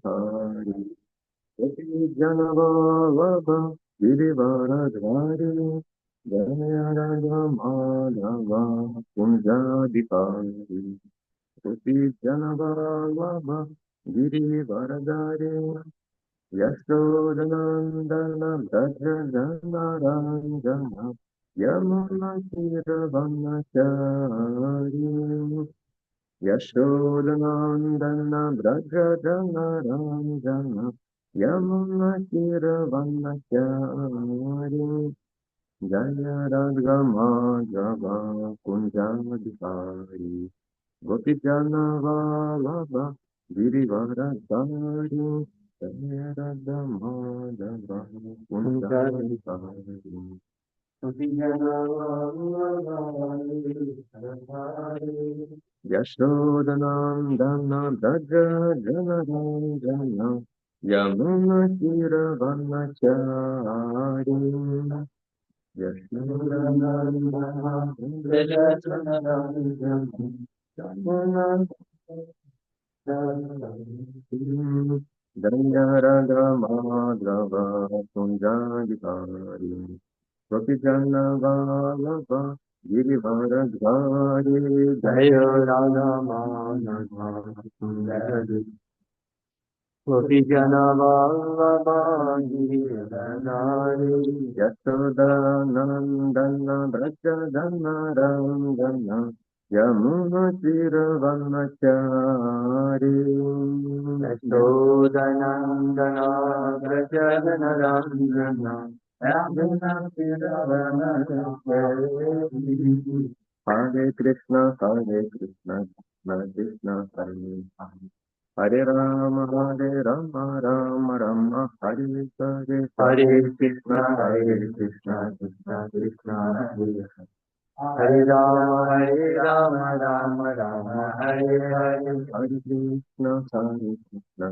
Hari Janava Girivaradhari Janaradhamadava Kunjadipari Janava Girivaradhari Yashodanandana Brajajanarandana Yamuna Kiravanachari Yashodanandana Brajajanarandana Yamuna Kiravanachari Jaya Radha Madhava Kunjadipari Gopijana Vallabha Girivaradhari Jaya Radha Madhava Kunjadipari Yashodanandana Brajajanarandana Yamuna Kiravanachari Yashodanandana Brajajanarandana Jaya Radha Madhava Kunjadipari Gopijana Vallabha Girivaradhari Jaya Radha Madhava Kunjadipari Gopijana Vallabha Girivaradhari Yashodanandana Brajajanarandana Yamuna Kiravanachari Yashodanandana Brajajanarandana Yamuna Kiravanachari Hare Krishna Krishna Krishna Hare Hare Rama Rama Rama Hare Hare Hare Krishna Krishna Krishna Hare Hare Rama Rama Rama Hare Hare Hare Krishna Krishna Krishna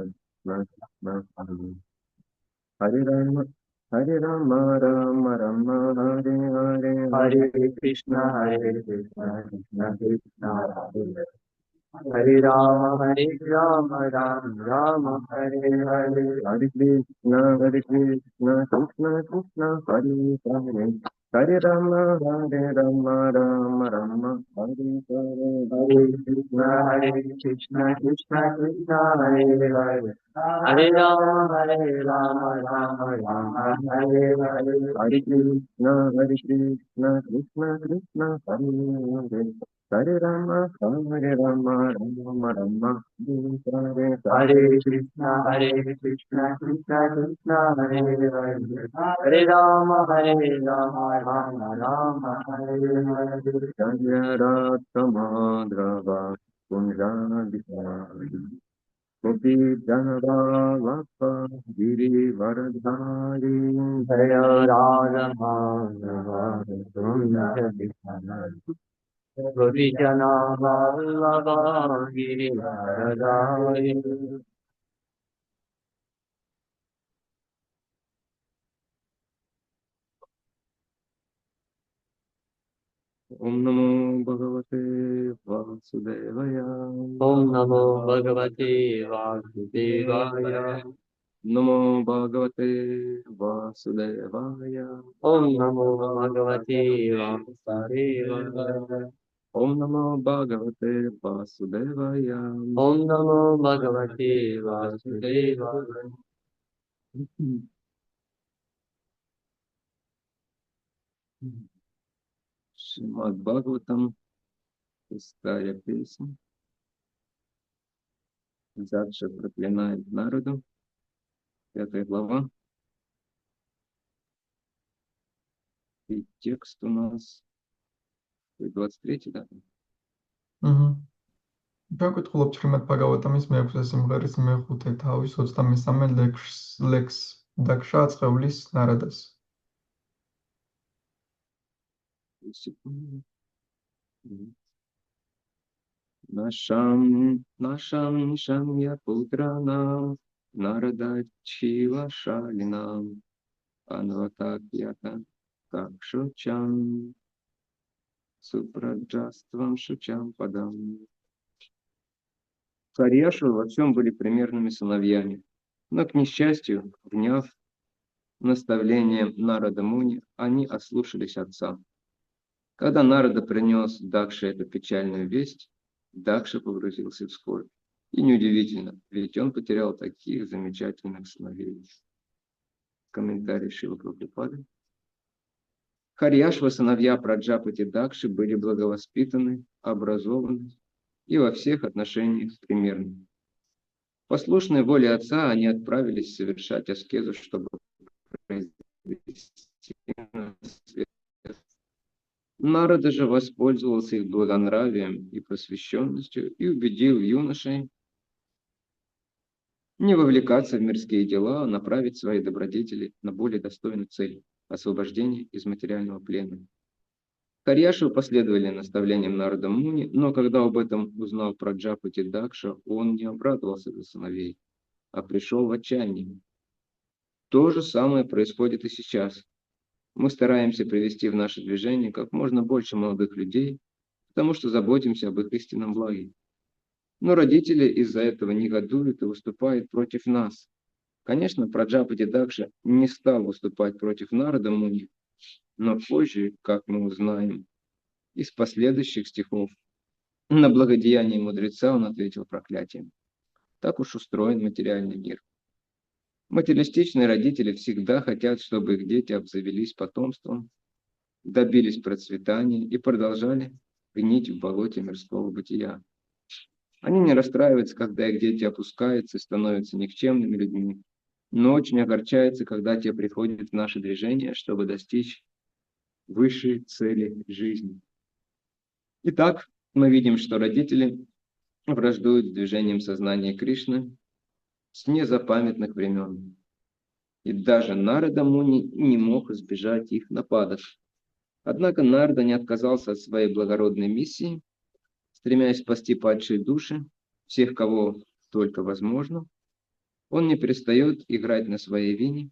Hare Hare Rama Rama Rama Hare Hare Hare Krishna Krishna Krishna Hare Hare Rama Rama Rama Hare Hare Hare Krishna Krishna Krishna Hare Hare Hare Rama Rama Rama Hare Hare Hare Krishna Krishna Krishna Hare Hare Hare Rama Rama Rama Hare Hare Hare Krishna Krishna Krishna Hare Hare Hare Rama Rama Rama Hare Hare Krishna Krishna Krishna Hare Hare Hare Rama Rama Hare Hare Jaya Radha Madhava Kunjadipari Gopijana Vallabha Girivaradhari Jaya Radha Madhava Kunjadipari Gopijana Vallabha Girivaradhari Om Namo Bhagavate Vasudevaya Om Namo Bhagavate Vasudevaya Namo Bhagavate Vasudevaya Om Namo Bhagavate Vasudevaya Om Namo Bhagavate Vasudevaya Om Namo Bhagavate Vasudevaya Шримад Бхагаватам, пустая песня. Заджа проклинает народу. 5 глава. И текст у нас 23, да? Გაკითხულობთ შრიმად ბაგავატამის მე-6 სიმღერის მე-5 თავის 23 ლექს დაკშა აწეულის ნარადას. Нашам Шамья Путранам Нарадачива Шалинам Анватакьята Какшучам Супраджаствам Шучам Падам. Карьяши во всем были примерными сыновьями, но, к несчастью, вняв наставлением Нарада Муни, они ослушались отца. Когда Нарада принес Дакше эту печальную весть, Дакша погрузился в скорбь. И неудивительно, ведь он потерял таких замечательных сыновей. Комментарий Шрилы Прабхупады. Харьяшва, сыновья Праджапати Дакши, были благовоспитаны, образованы и во всех отношениях примерны. Послушные воле отца, они отправились совершать аскезу, чтобы произвести на свет. Нарада же воспользовался их благонравием и просвещенностью и убедил юношей не вовлекаться в мирские дела, а направить свои добродетели на более достойную цель – освобождение из материального плена. Харьяши последовали наставлениям Нарада Муни, но когда об этом узнал Праджапати Дакша, он не обрадовался за сыновей, а пришел в отчаяние. То же самое происходит и сейчас. Мы стараемся привести в наше движение как можно больше молодых людей, потому что заботимся об их истинном благе. Но родители из-за этого негодуют и выступают против нас. Конечно, Праджапати Дакша не стал выступать против Нарада Муни, но позже, как мы узнаем из последующих стихов, на благодеяние мудреца он ответил проклятием. Так уж устроен материальный мир. Материалистичные родители всегда хотят, чтобы их дети обзавелись потомством, добились процветания и продолжали гнить в болоте мирского бытия. Они не расстраиваются, когда их дети опускаются и становятся никчемными людьми, но очень огорчаются, когда те приходят в наше движение, чтобы достичь высшей цели жизни. Итак, мы видим, что родители враждуют с движением сознания Кришны с незапамятных времен. И даже Нарада Муни не мог избежать их нападок. Однако Нарада не отказался от своей благородной миссии, стремясь спасти падшие души, всех, кого только возможно. Он не перестает играть на своей вине,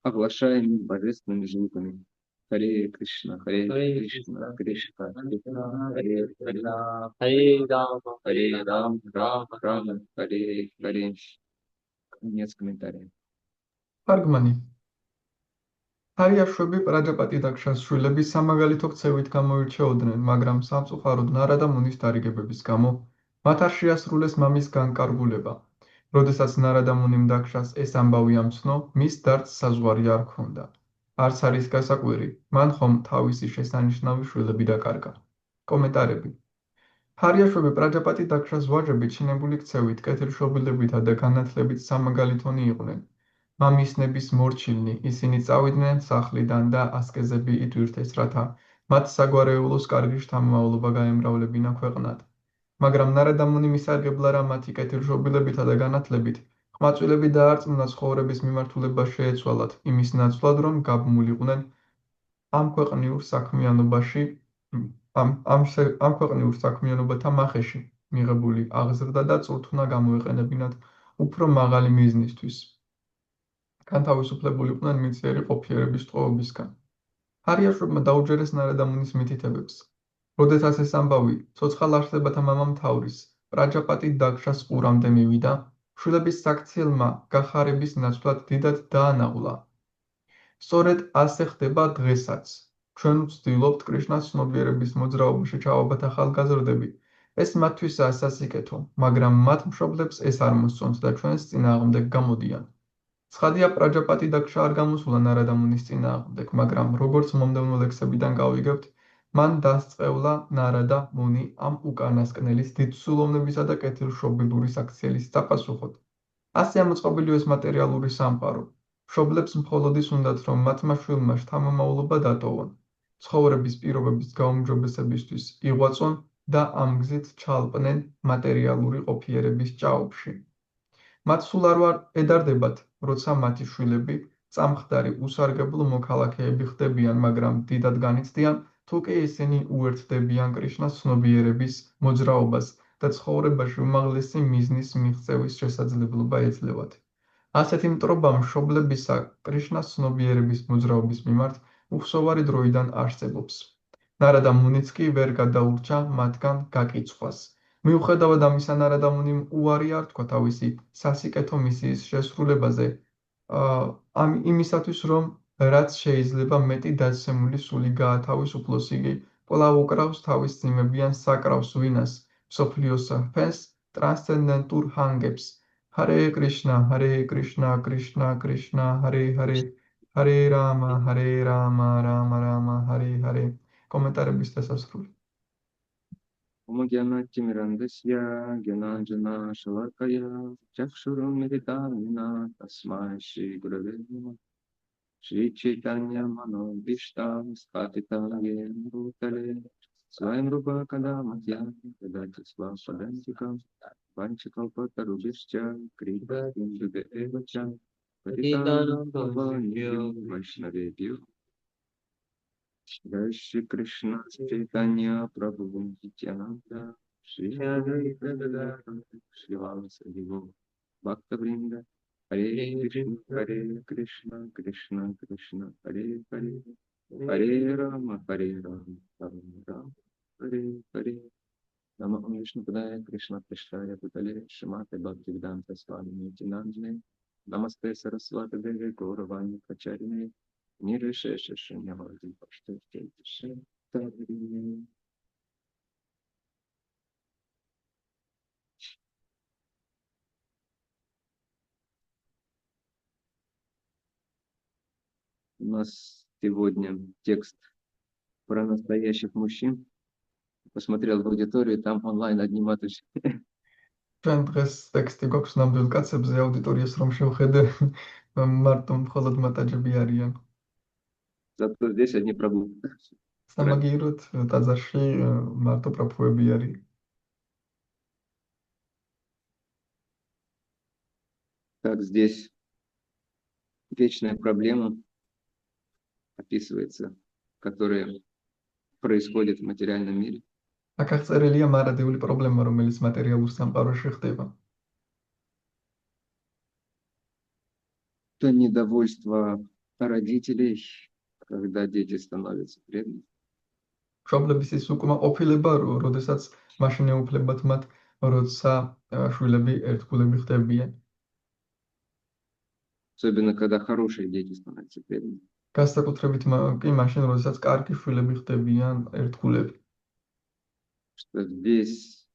оглашаемый божественными звуками. Харе Кришна, Харе Кришна, Кришна, Кришна, Харе Харе, Харе Рам, Рам, Рам, Харе Харе. Конец комментария. თარგმანი ჰარიაშვები პრაჯაპატი დაქშას შვილები სამაგალითო ქცევით გამოირჩეოდნენ, მაგრამ სამწუხაროდ ნარადა მუნის დარიგებების გამო მათ არ შეასრულეს მამის განკარგულება. როდესაც ნარადა მუნიმ დაქშას ეს ამბავი ამცნო, მის დარდს საზღვარი არ ჰქონდა. არც არის გასაკვირი, მან ხომ თავისი შესანიშნავი შვილები დაკარგა. კომენტარები ჰარიაშვები პრაჯაპატი დაქშას ვაჟები ჩინებული ქცევით, კეთილშობილებითა და განათლებით სამაგალითონი იყვნენ. მამის ნების მორჩილნი, ისინი წავიდნენ სახლიდან და ასკეზები იტვირთეს, რათა მათ საგვარეულოს კარგი შთამომავლობა გაემრავლებინა ქვეყნად. მაგრამ ნარადა მუნი მისარგებლა რა მათი კეთილშობილებითა და განათლებით, ყმაწვილები დაარწმუნა ცხოვრების მიმართულება შეეცვალათ, იმის ნაცვლად, რომ გაბმულიყვნენ ამ ქვეყნიურ საქმიანობათა მახეში მიღებული აღზრდა და წურთუნა გამოეყენებინათ უფრო მაღალი მიზნისთვის. განთავისუფლებულიყვნენ მიწიერი ყოფიერების ტყვეობისგან. ჰარიაშვებმა დაუჯერეს ნარადა მუნის მითითებებს. როდესაც ეს ამბავი ცოცხალ არსებათა მამამთავრის პრაჯაპატი დაქშას ყურამდე მივიდა, შვილების საქციელმა გახარების ნაცვლად დიდად დაანაღლა. სწორედ ასე ხდება დღესაც. ჩვენ ვცდილობთ კრიშნას ცნობიერების მოძრაობაში ჩავაბათ ახალგაზრდები. ეს მათთვისაა სასიკეთო, მაგრამ მათ მშობლებს ეს არ მოსწონთ და ჩვენს წინააღმდეგ გამოდიან. ცხადია, პრაჯაპატი დაქშა არ გამოსულა ნარადა მუნის წინააღმდეგ, მაგრამ როგორც მომდევნო ლექსებიდან გავიგებთ, მან დასწყევლა ნარადა მუნი ამ უკანასკნელის დიდსულოვნებისა და კეთილშობილური საქციელის საპასუხოდ. ასე ამოწყობილი ეს მატერიალური სამყარო. მშობლებს მხოლოდ ის უნდათ, რომ მათმა შვილმა შთამომავლობა დატოვონ, ცხოვრების პირობების გაუმჯობესებისთვის იღვაწონ და ამ გზით ჩაალყნენ მატერიალური ყოფიერების ჭაობში. მათ სულ არ ედარდებათ, როცა მათი შვილები წამხდარი უსარგებლო მოქალაქეები ხდებიან, მაგრამ დიდად განიცდიან, თუ კი ისინი უერთდებიან კრიშნას ცნობიერების მოძრაობას და ცხოვრებაში უმაღლესი მიზნის მიღწევის შესაძლებლობა ეძლევათ. ასეთი მტრობა მშობლებისა კრიშნას ცნობიერების მოძრაობის მიმართ უხსოვარი დროიდან არსებობს. ნარადა მუნიც კი ვერ გადაურჩა მათგან გაკიცხვას. მიუხედავად ამისა, ნარადამუნიმ უარი არ თქვა თავისი სასიკეთო მისიის შესრულებაზე, იმისათვის, რომ რაც შეიძლება მეტი დაცემული სული გაათავისუფლოს, იგი კვლავ უკრავს თავის ძიმებიან საკრავს ვინას, მსოფლიოს ფენს, ტრანსცენდენტურ ჰანგებს. ჰარე კრიშნა, კრიშნა, კრიშნა, ჰარე რამა, რამა, ჰარე ჰარე. კომენტარების დასასრული. Omagyanatimirandasya Gyananjana Shalakaya Chakshurumiritamina Tasmai Shri Gurave Namah Shri Chaitanya Mano Vishtam Spatita Yen Bhutale Swayam Rupa Kadamatya Kadati Svapadantikam Vanchakalpatarubhishcha Kripa Indhude Evacha Patitanam Pavanyo Vaishnavebhyo Jai Shri Krishna Chaitanya Prabhu Nityananda Shri Advaita Gadadhara Shri Vasudeva Bhakta Vrinda Hare Krishna Krishna Krishna Hare Hare Hare Rama Rama Rama Hare Hare Namah Vishnu Padaya Krishna Prasthaya Bhutale Srimate Bhaktivedanta Swami Nityanandane Namaste Saraswati Devi Gauravani Pacharine Нирвишеша Шуньявади Паштевкейши Таври. У нас сегодня текст про настоящих мужчин. Посмотрел в аудиторию, там онлайн одни матушки. ჩვენ დღეს ტექსტი გვაქვს ნამდვილ კაცებზე, აუდიტორიას რომ შევხედე, მარტო მხოლოდ მატაჯები არიან. Зато здесь одни прабу. სამაგიეროდ ტაძარში მარტო პრაფუები არიან. Как здесь вечная проблема описывается, которая происходит в материальном мире. აქ აღწერილია მარადიული პრობლემა, რომელიც მატერიალურ სამყაროში ხდება. Это недовольство родителей, когда дети становятся преданными. მშობლების ის უკმაყოფილება, როდესაც მაშინ ეუფლებათ მათ, როცა შვილები ერთგულები ხდებიან. Особенно, когда хорошие дети становятся преданными. განსაკუთრებით კი მაშინ, როდესაც კარგი შვილები ხდებიან ერთგულები. Что весь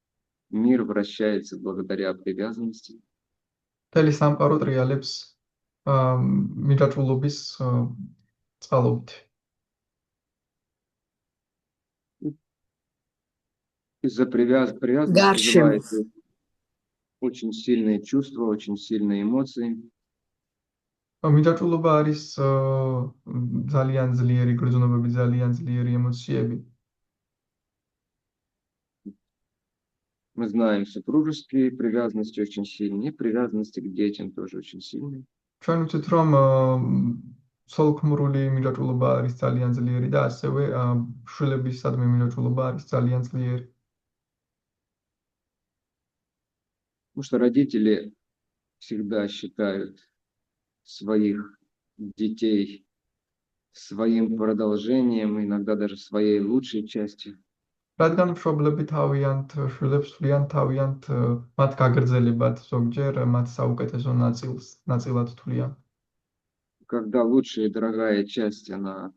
мир вращается благодаря привязанности. მთელი სამყარო ტრიალებს მიჯაჭვულობის წყალობით. Из-за привязанности вызывает очень сильные чувства, очень сильные эмоции. მიჯაჭვულობა არის ძალიან ძლიერი გრძნობები, ძალიან ძლიერი ემოციები. Мы знаем, супружеские привязанности очень сильные, привязанности к детям тоже очень сильные. ჩვენ ვიცით, რომ სოლქმრული მიჯაჭვულობა არის ძალიან ძლიერი და ასევე შვილებისადმი მიჯაჭვულობა არის ძალიან ძლიერი. Потому что родители всегда считают своих детей своим продолжением, иногда даже своей лучшей частью. რადგან მშობლები თავიანთ შვილებს თვლიან თავიანთ მათ გაგრძელებად, ზოგჯერ მათ საუკეთესო ნაწილად თვლიან. Когда лучшая и дорогая часть, она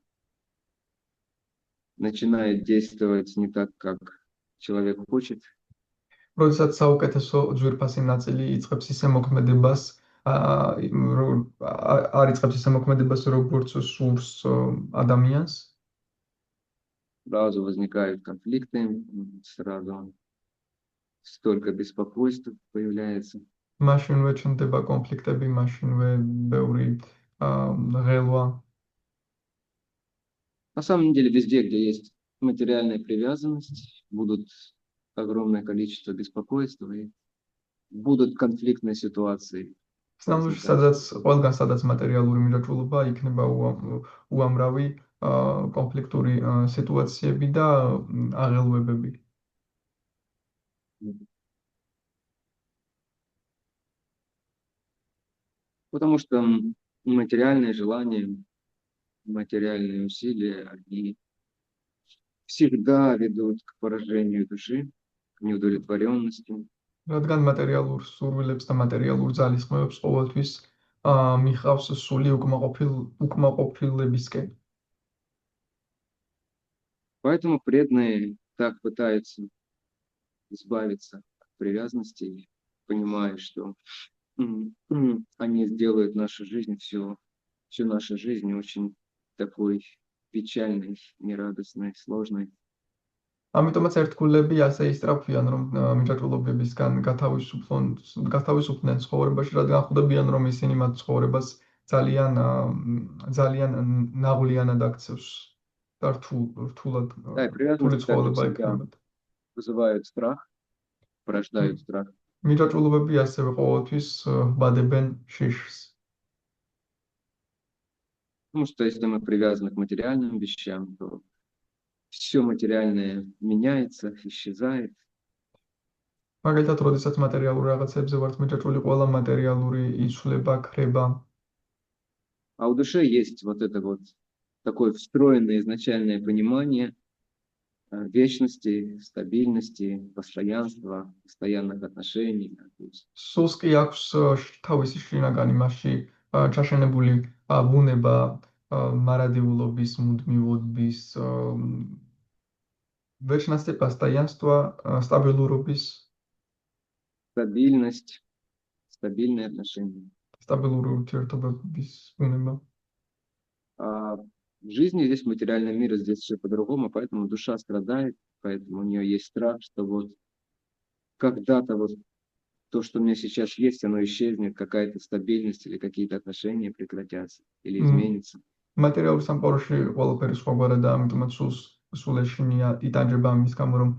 начинает действовать не так, как человек хочет. როდესაც საუკეთესო ძვირფასი ნაწილი იწყებს ისე მოქმედებას, არ იწყებს ისე მოქმედებას, როგორც სურს ადამიანს. Сразу возникают конфликты, сразу столько беспокойств появляется. მაშინვე ჩნდება კონფლიქტები, მაშინვე ბევრი ღელვა. На самом деле везде, где есть материальная привязанность, будут огромное количество беспокойства и будут конфликтные ситуации. სამდროში, ყველგან სადაც მატერიალური მიჯაჭვულობა, იქნება უამრავი კონფლიქტური სიტუაციები და აღელვებები. Потому что материальные желания, материальные усилия, они всегда ведут к поражению души, к неудовлетворенностью. რადგან მატერიალურ სურვილებს და მატერიალურ ძალისხმევებს ყოველთვის მიხავს სული უკმაყოფილებისკენ. Поэтому преданные так пытаются избавиться от привязанностей, понимая, что они сделают нашу жизнь, всю нашу жизнь очень такой печальной, нерадостной, сложной. ამიტომაც ერთგულები ასე ისტრაფვიან, რომ მიჯაჭვულობებისგან გათავისუფლდნენ ცხოვრებაში, რადგან ხვდებიან, რომ ისინი მათ ცხოვრებას ძალიან ნაღვლიანად აქცევს და რთული ცხოვრება ექნებათ. Вызывают страх, порождают страх. მიჯაჭვულობები ასევე ყოველთვის ხბადებენ შიშს. Потому что если мы привязаны к материальным вещам, то все материальное меняется, исчезает. მაგალითად, როდესაც მატერიალურ რაღაცებზე ვართ მიჯაჭვული, ყველა მატერიალური იცვლება, ქრება. А у души есть вот это вот такое встроенное изначальное понимание вечности, стабильности, постоянства, постоянных отношений. სულს კი აქვს თავისი შინაგანი მასში ჩაშენებული ბუნება მარადიულობის, მუდმივობის, вечности, постоянства, стабилურობის, стабильность, стабильные отношения. Стабилური ურთიერთობების ბუნება. В жизни здесь, в материальном мире, здесь все по-другому, поэтому душа страдает, поэтому у нее есть страх, что вот когда-то вот то, что у меня сейчас есть, оно исчезнет, какая-то стабильность или какие-то отношения прекратятся или изменятся. Materiālu სამყაროში ყველაფერი სხვაგვარადაა, ამიტომაც სულ ეშინია იტანჯება ამის გამო, რომ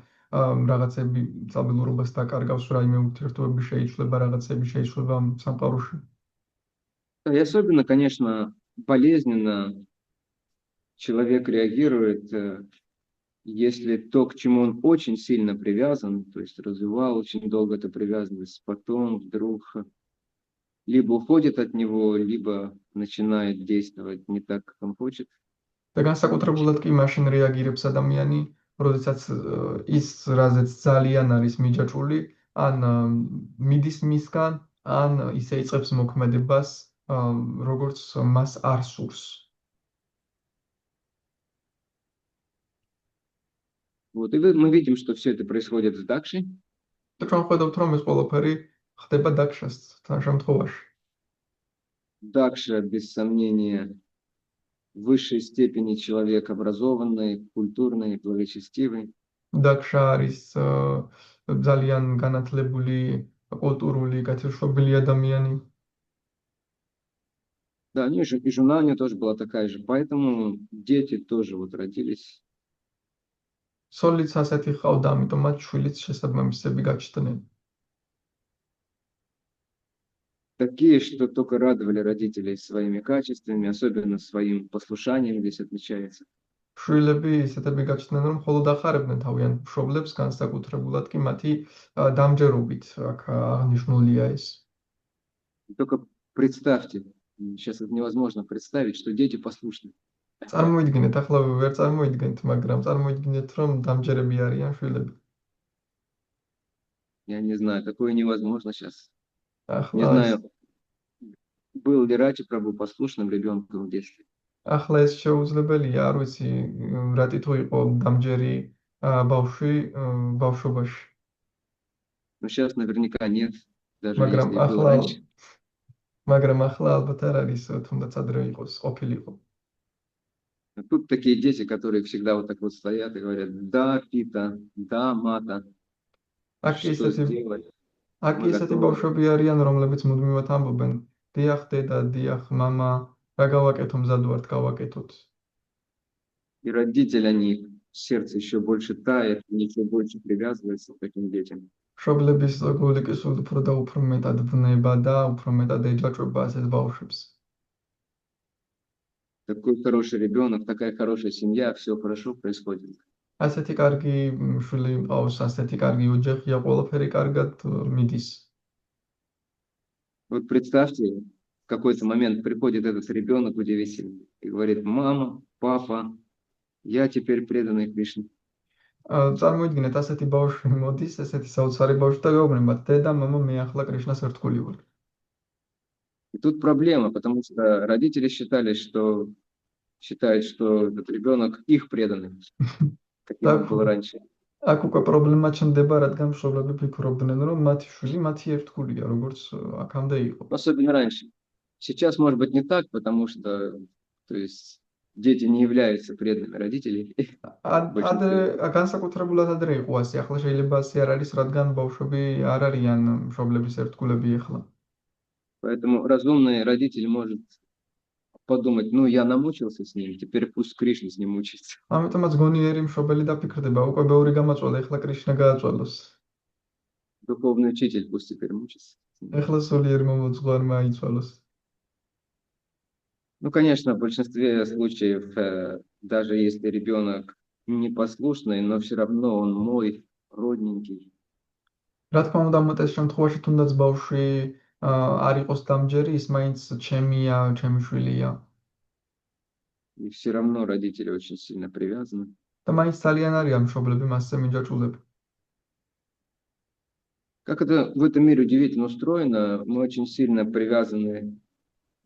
რაღაცები სტაბილურობას დაკარგავს, რაიმე ურთიერთობები შეიცვლება, რაღაცები შეიცვლება სამყაროში. И особенно, конечно, болезненно человек реагирует, если то, к чему он очень сильно привязан, то есть развивал очень долго эту привязанность, потом вдруг либо уходит от него, либо начинает действовать не так, как он хочет. და განსაკუთრებულად კი მაშინ რეაგირებს ადამიანი, როდესაც ის რაზეც ძალიან არის მიჯაჭვული, ან მიდის მისგან, ან ისე იწყებს მოქმედებას, როგორც მას არ სურს. Вот, и мы видим, что все это происходит с Дакшей. და ჩვენ ხედავთ, რომ ეს ყველაფერი ხდება დакშასთან შემთხვევაში. Дакша, без сомнения, в высшей степени человек образованный, культурный, благочестивый. დакშა არის ძალიან განათლებული, კულტურული, გაცნობილი ადამიანი. Да, и жена у нее тоже была такая же, поэтому дети тоже вот родились. სოლიც ასეთი ჰყავდა, ამიტომაც შვილიც შესაბამისები გაჩნდნენ. Такие, что только радовали родителей своими качествами, особенно своим послушанием здесь отмечается. შვილები ისეთები გაჩნდნენ, რომ მხოლოდ ახარებდნენ თავიანთ მშობლებს, განსაკუთრებულად კი მათი დამჯერობით აქ აღნიშნულია ეს. Только представьте, сейчас это невозможно представить, что дети послушны. წარმოიდგინეთ, ახლა ვერ წარმოიდგენთ, მაგრამ წარმოიდგინეთ, რომ დამჯერები არიან შვილები. Я не знаю, такое невозможно сейчас. Не ახლა знаю, был ли Рачи Прабху послушным ребенком в детстве. ახლა ეს შეუძლებელია, არ ვიცი, რა თითო იყო დამჯერი ბავშვი ბავშვობაში. Но сейчас наверняка нет, даже მაგრამ если был раньше. ახლა ალბათ არ არის, თუნდაც ადრე იყოს, ყოფილიყო. Тут такие дети, которые всегда вот так вот стоят и говорят: да, Пита, да, Мата, что сделать? აქ ისეთი ბავშვები арიან, რომლებიც მუდმივად ამბობენ: დიახ, დედა, დიახ, мама, რა გავაკეთო, მზად ვართ, გავაკეთოთ. И родители, они сердце еще больше тает, они еще больше привязываются к таким детям. მშობლების გული კი სულ უფრო და უფრო მეტად ვნება და უფრო მეტად ეჯაჭვება ასეთ ბავშვებს. Такой хороший ребенок, такая хорошая семья, все хорошо происходит. ასეთი კარგი შვილი მყავს, ასეთი კარგი ოჯახია, ყველაფერი კარგად მიდის. Вот представьте, в какой-то момент приходит этот ребенок удивительный и говорит: мама, папа, я теперь преданный Кришне. წარმოიდგინეთ, ასეთი ბავშვი მოდის, ესეთი საოცარი ბავშვი და გეუბნებათ, დედა, მამა, მე ახლა კრიშნას ერთგული ვარ. И тут проблема, потому что родители считают, что этот ребенок их преданный, და каким он был раньше. აქ უკვე პრობლემა ჩნდება, რადგან მშობლები ფიქრობდნენ, რომ მათი შვილი მათი ერთგულია, როგორც აქამდე იყო. Особенно раньше. Сейчас, может быть, не так, потому что, то есть, дети не являются преданными родителей. в большинстве. განსაკუთრებულად ადრე იყო ასე, ახლა შეიძლება ასე არ არის, რადგან ბავშვები არ არიან მშობლების ერთგულები ახლა. Поэтому разумный родитель может подумать, ну, я намучился с ним, теперь пусть Кришна с ним мучается. ამიტომაც გონიერი მშობელი დაფიქრდება, უკვე ბევრი გამაწვალა, ახლა კრიშნა გააწვალოს. Духовный учитель пусть теперь мучится. ახლა სულიერ მომოძღვარმა აიცვალოს. Ну, конечно, в большинстве случаев, даже если ребенок непослушный, но все равно он мой, родненький. რა თქმა უნდა, ამ შემთხვევაში თუნდაც ბავშვი არ იყოს დამჯერი, ის მაინც ჩემია, ჩემი შვილია. И все равно родители очень сильно привязаны. და მაინც ძალიან არიან მშობლები მასზე მიჯაჭვულები. Как это в этом мире удивительно устроено, мы очень сильно привязаны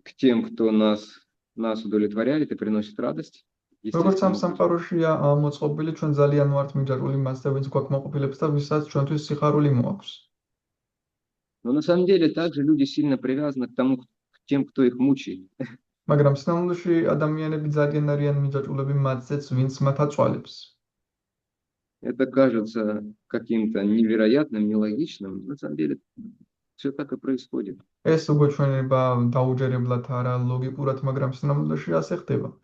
к тем, кто нас удовлетворяет и приносит радость. როგორც ამ естественно. სამყაროშია მოწყობილი, ჩვენ ძალიან ვართ მიჯაჭვული მასზე, ვინც გვაკმაყოფილებს და ვისაც ჩვენთვის სიხარული მოაქვს. Но на самом деле также люди сильно привязаны к тем, кто их мучает. მაგრამ სინამდვილეში ადამიანები ძალიან არიან მიჯაჭვულები მათზეც, ვინც მათ აწვალებს. Это кажется каким-то невероятным, нелогичным. На самом деле все так и происходит. ეს უგოჩვენება დაუჯერებლად არა ლოგიკურად, მაგრამ სინამდვილეში ასე ხდება.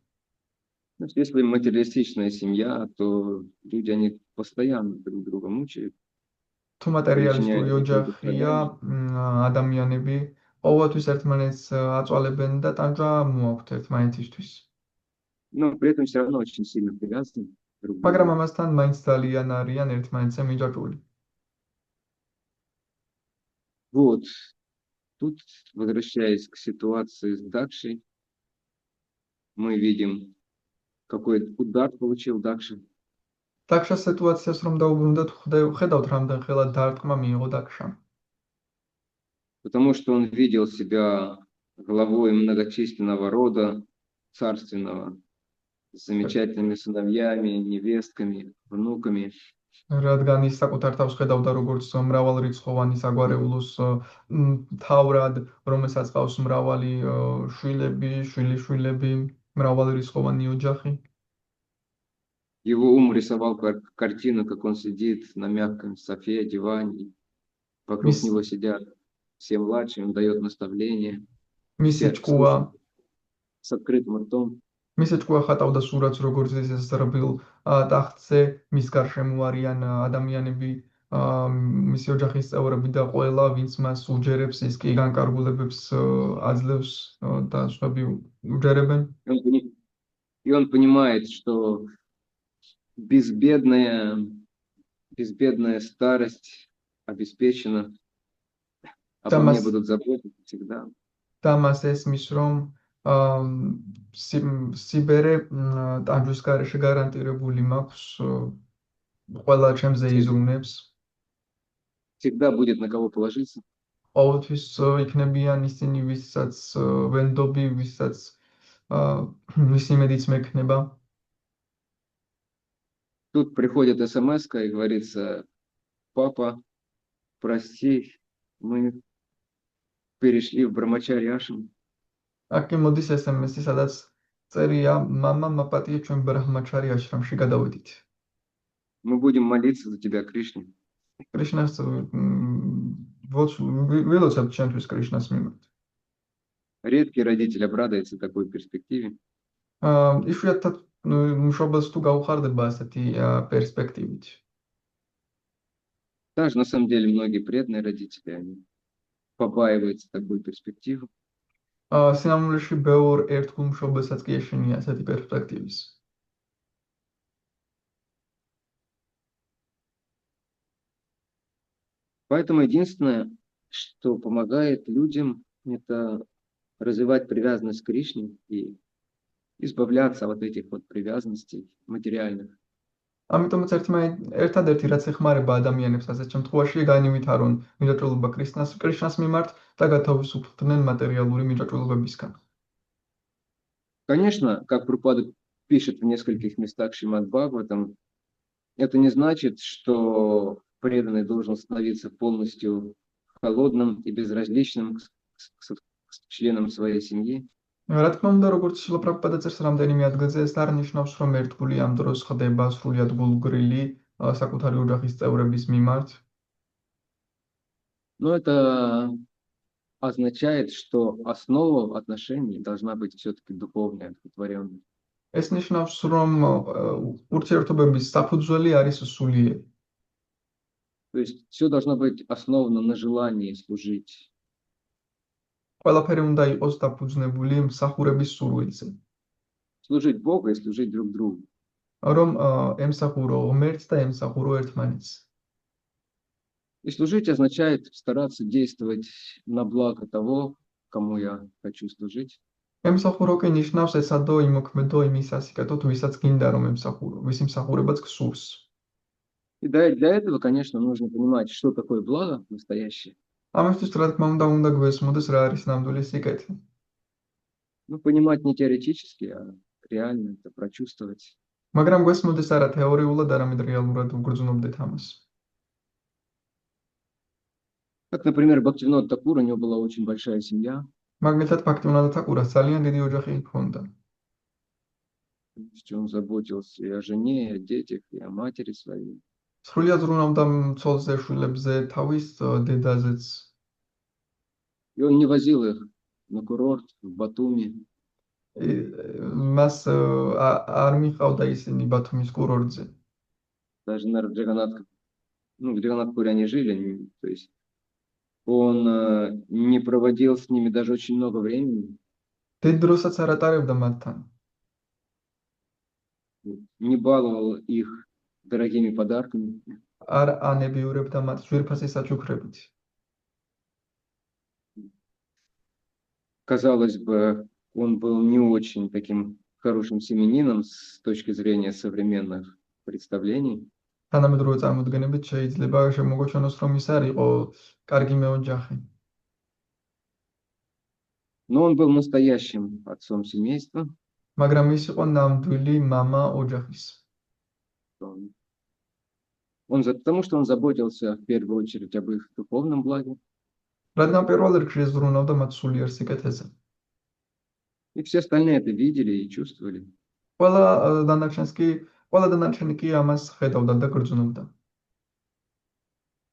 Ну, если материалистичная семья, то люди, они постоянно друг друга мучают. თუ მატერიალისტური ოჯახია, ადამიანები ყოველთვის ერთმანეთს აწვალებენ და ტანჯვა მოაქვთ ერთმანეთისთვის. Но при этом все равно очень сильно привязаны друг к მაგრამ другу. ამასთან მაინც ძალიან არიან ერთმანეთზე მიჯაჭვული. Вот. Тут, возвращаясь к ситуации с Дакшей, мы видим, какой удар получил Дакша. დაქშას სიტუაციას რომ დაუბრუნდეთ, ხედავთ რამდენ ხელად დარტყმა მიიღო დაქშამ. Потому что он видел себя главой многочисленного рода царственного, с замечательными сыновьями, невестками, внуками. რადგან ის საკუთარ თავს ხედავდა როგორც მრავალრიცხოვანი საგვარეულოს მთავრად, რომელსაც ყავს მრავალი შვილები, შვილიშვილები, მრავალრიცხოვანი ოჯახი. Его ум рисовал картину, как он сидит на мягком софе, диване. Вокруг него сидят все младшие, он дает наставления. მისი Все ჭკუა слушают с открытым ртом. მისი ჭკუა ხატავდა სურათს, როგორც ეს ზრბილ ტახტზე მის გარშემო არიან ადამიანები, მისი оჯახის წევრები და ყველა, ვინც მას უჯერებს, ის კი განკარგულებებს აძლევს და სხვები უჯერებენ. И он понимает, что безбедная старость обеспечена, обо мне будут заботиться всегда. და მას ესმის, რომ სიბერე ტანჯვის გარეშე გარანტირებული მაქვს, ყველა ჩემზე იზრუნებს. Всегда будет на кого положиться. ყოველთვის იქნებიან ისინი, ვისაც ვენდობი, ვისაც ვისი მედიც მექნება. Тут приходит смс-ка и говорится: папа, прости, мы перешли в Брахмачарья ашрам. აქ მოდის SMS-ი, სადაც წერია: მამა, მაპატია, ჩვენ ბრაჰმაჩარი აშრამში გადავედით. Мы будем молиться за тебя, Кришна. კრიშნას ველოცავთ ჩვენთვის კრიშნას მიმართ. Редкий родитель обрадуется такой перспективе. იშვიათად მშობელს თუ გაუხარდება ასეთი პერსპექტივით. Даже на самом деле многие преданные родители, они побаиваются такой перспективы. სინამდვილეში ბევრ ერთგულ მშობელსაც კი ეშინია ასეთი პერსპექტივის. Поэтому единственное, что помогает людям, это развивать привязанность к Кришне и избавляться от этих вот привязанностей материальных. ამიტომაც ერთადერთი რაც ეხმარება ადამიანებს ასეთ შემთხვევაში განივითარონ მირაჭულობა კრიშნას მიმართ და გათავისუფლდნენ მატერიალური მირაჭულობებისგან. Конечно, как Прабхупада пишет в нескольких местах Шримад Бхагаватам, это не значит, что преданный должен становиться полностью холодным и безразличным к членам своей семьи. რა თქმა უნდა, როგორც შილა პრაბჰუპადა წერს რამდენიმე ადგილზე, ეს არ ნიშნავს, რომ ერთგული ამ დროს ხდება სრულიად გულგრილი საკუთარი ოჯახის წევრების მიმართ. Но это означает, что основа отношений должна быть все-таки духовная, одухотворенная. ეს ნიშნავს, რომ ურთიერთობების საფუძველი არის სულიერი. То есть все должно быть основано на желании служить. ყველაფერი უნდა იყოს დაფუძნებული მსახურების სურვილზე. Служить Богу и служить друг другу. რომ ემსახურო ღმერთს და ემსახურო ერთმანეთს. И служить означает стараться действовать на благо того, кому я хочу служить. ემსახურო კი ნიშნავს ესადო იმოქმედო იმის ასიკეთოთ, ვისაც გინდა რომ ემსახურო, ვის იმსახურებაც გსურს. И для этого, конечно, нужно понимать, что такое благо настоящее. ამისთვის რა თქმა უნდა გვესმოდეს რა არის ნამდვილი სიკეთე. Ну, понимать не теоретически, а реально это прочувствовать. მაგრამ გვესმოდეს არა თეორიულად, არამედ რეალურად ვგრძნობდეთ ამას. Как, например, Бхактивинода Такур, у него была очень большая семья. მაგნეთად ფაქტიუნადა თაკურას ძალიან დიდი ოჯახი ჰქონდა. То есть он заботился и о жене, и о детях, и о матери своей. სრულიად ზრუნავდა მცოლზე, შვილებზე, თავის დედაზეც. И он не возил их на курорт в Батуми. მას არ მიყავდა ისინი ბათუმის კურორტზე. Даже на Джаганатхе, в Джаганатхпуре они жили, то есть он не проводил с ними даже очень много времени. დიდ დროსაც არ ატარებდა მათთან. Не баловал их дорогими подарками. არ ანებიურებდა მათ ძვირფასი საჩუქრებით. Казалось бы, он был не очень таким хорошим семьянином с точки зрения современных представлений. თანამედროვე წარმოდგენებით შეიძლება შემოგოჩვენოს, რომ ის არ იყო კარგი მეოჯახე. Но он был настоящим отцом семейства. მაგრამ ის იყო ნამდვილი мама ოჯახის. Потому что он заботился в первую очередь об их духовном благе. რადგან პირველ რიგში ზრუნავდა მათ სულიერ სიკეთეზე. И все остальные это видели и чувствовали. ყველა დანარჩენი კი ამას ხედავდა და გრძნობდა.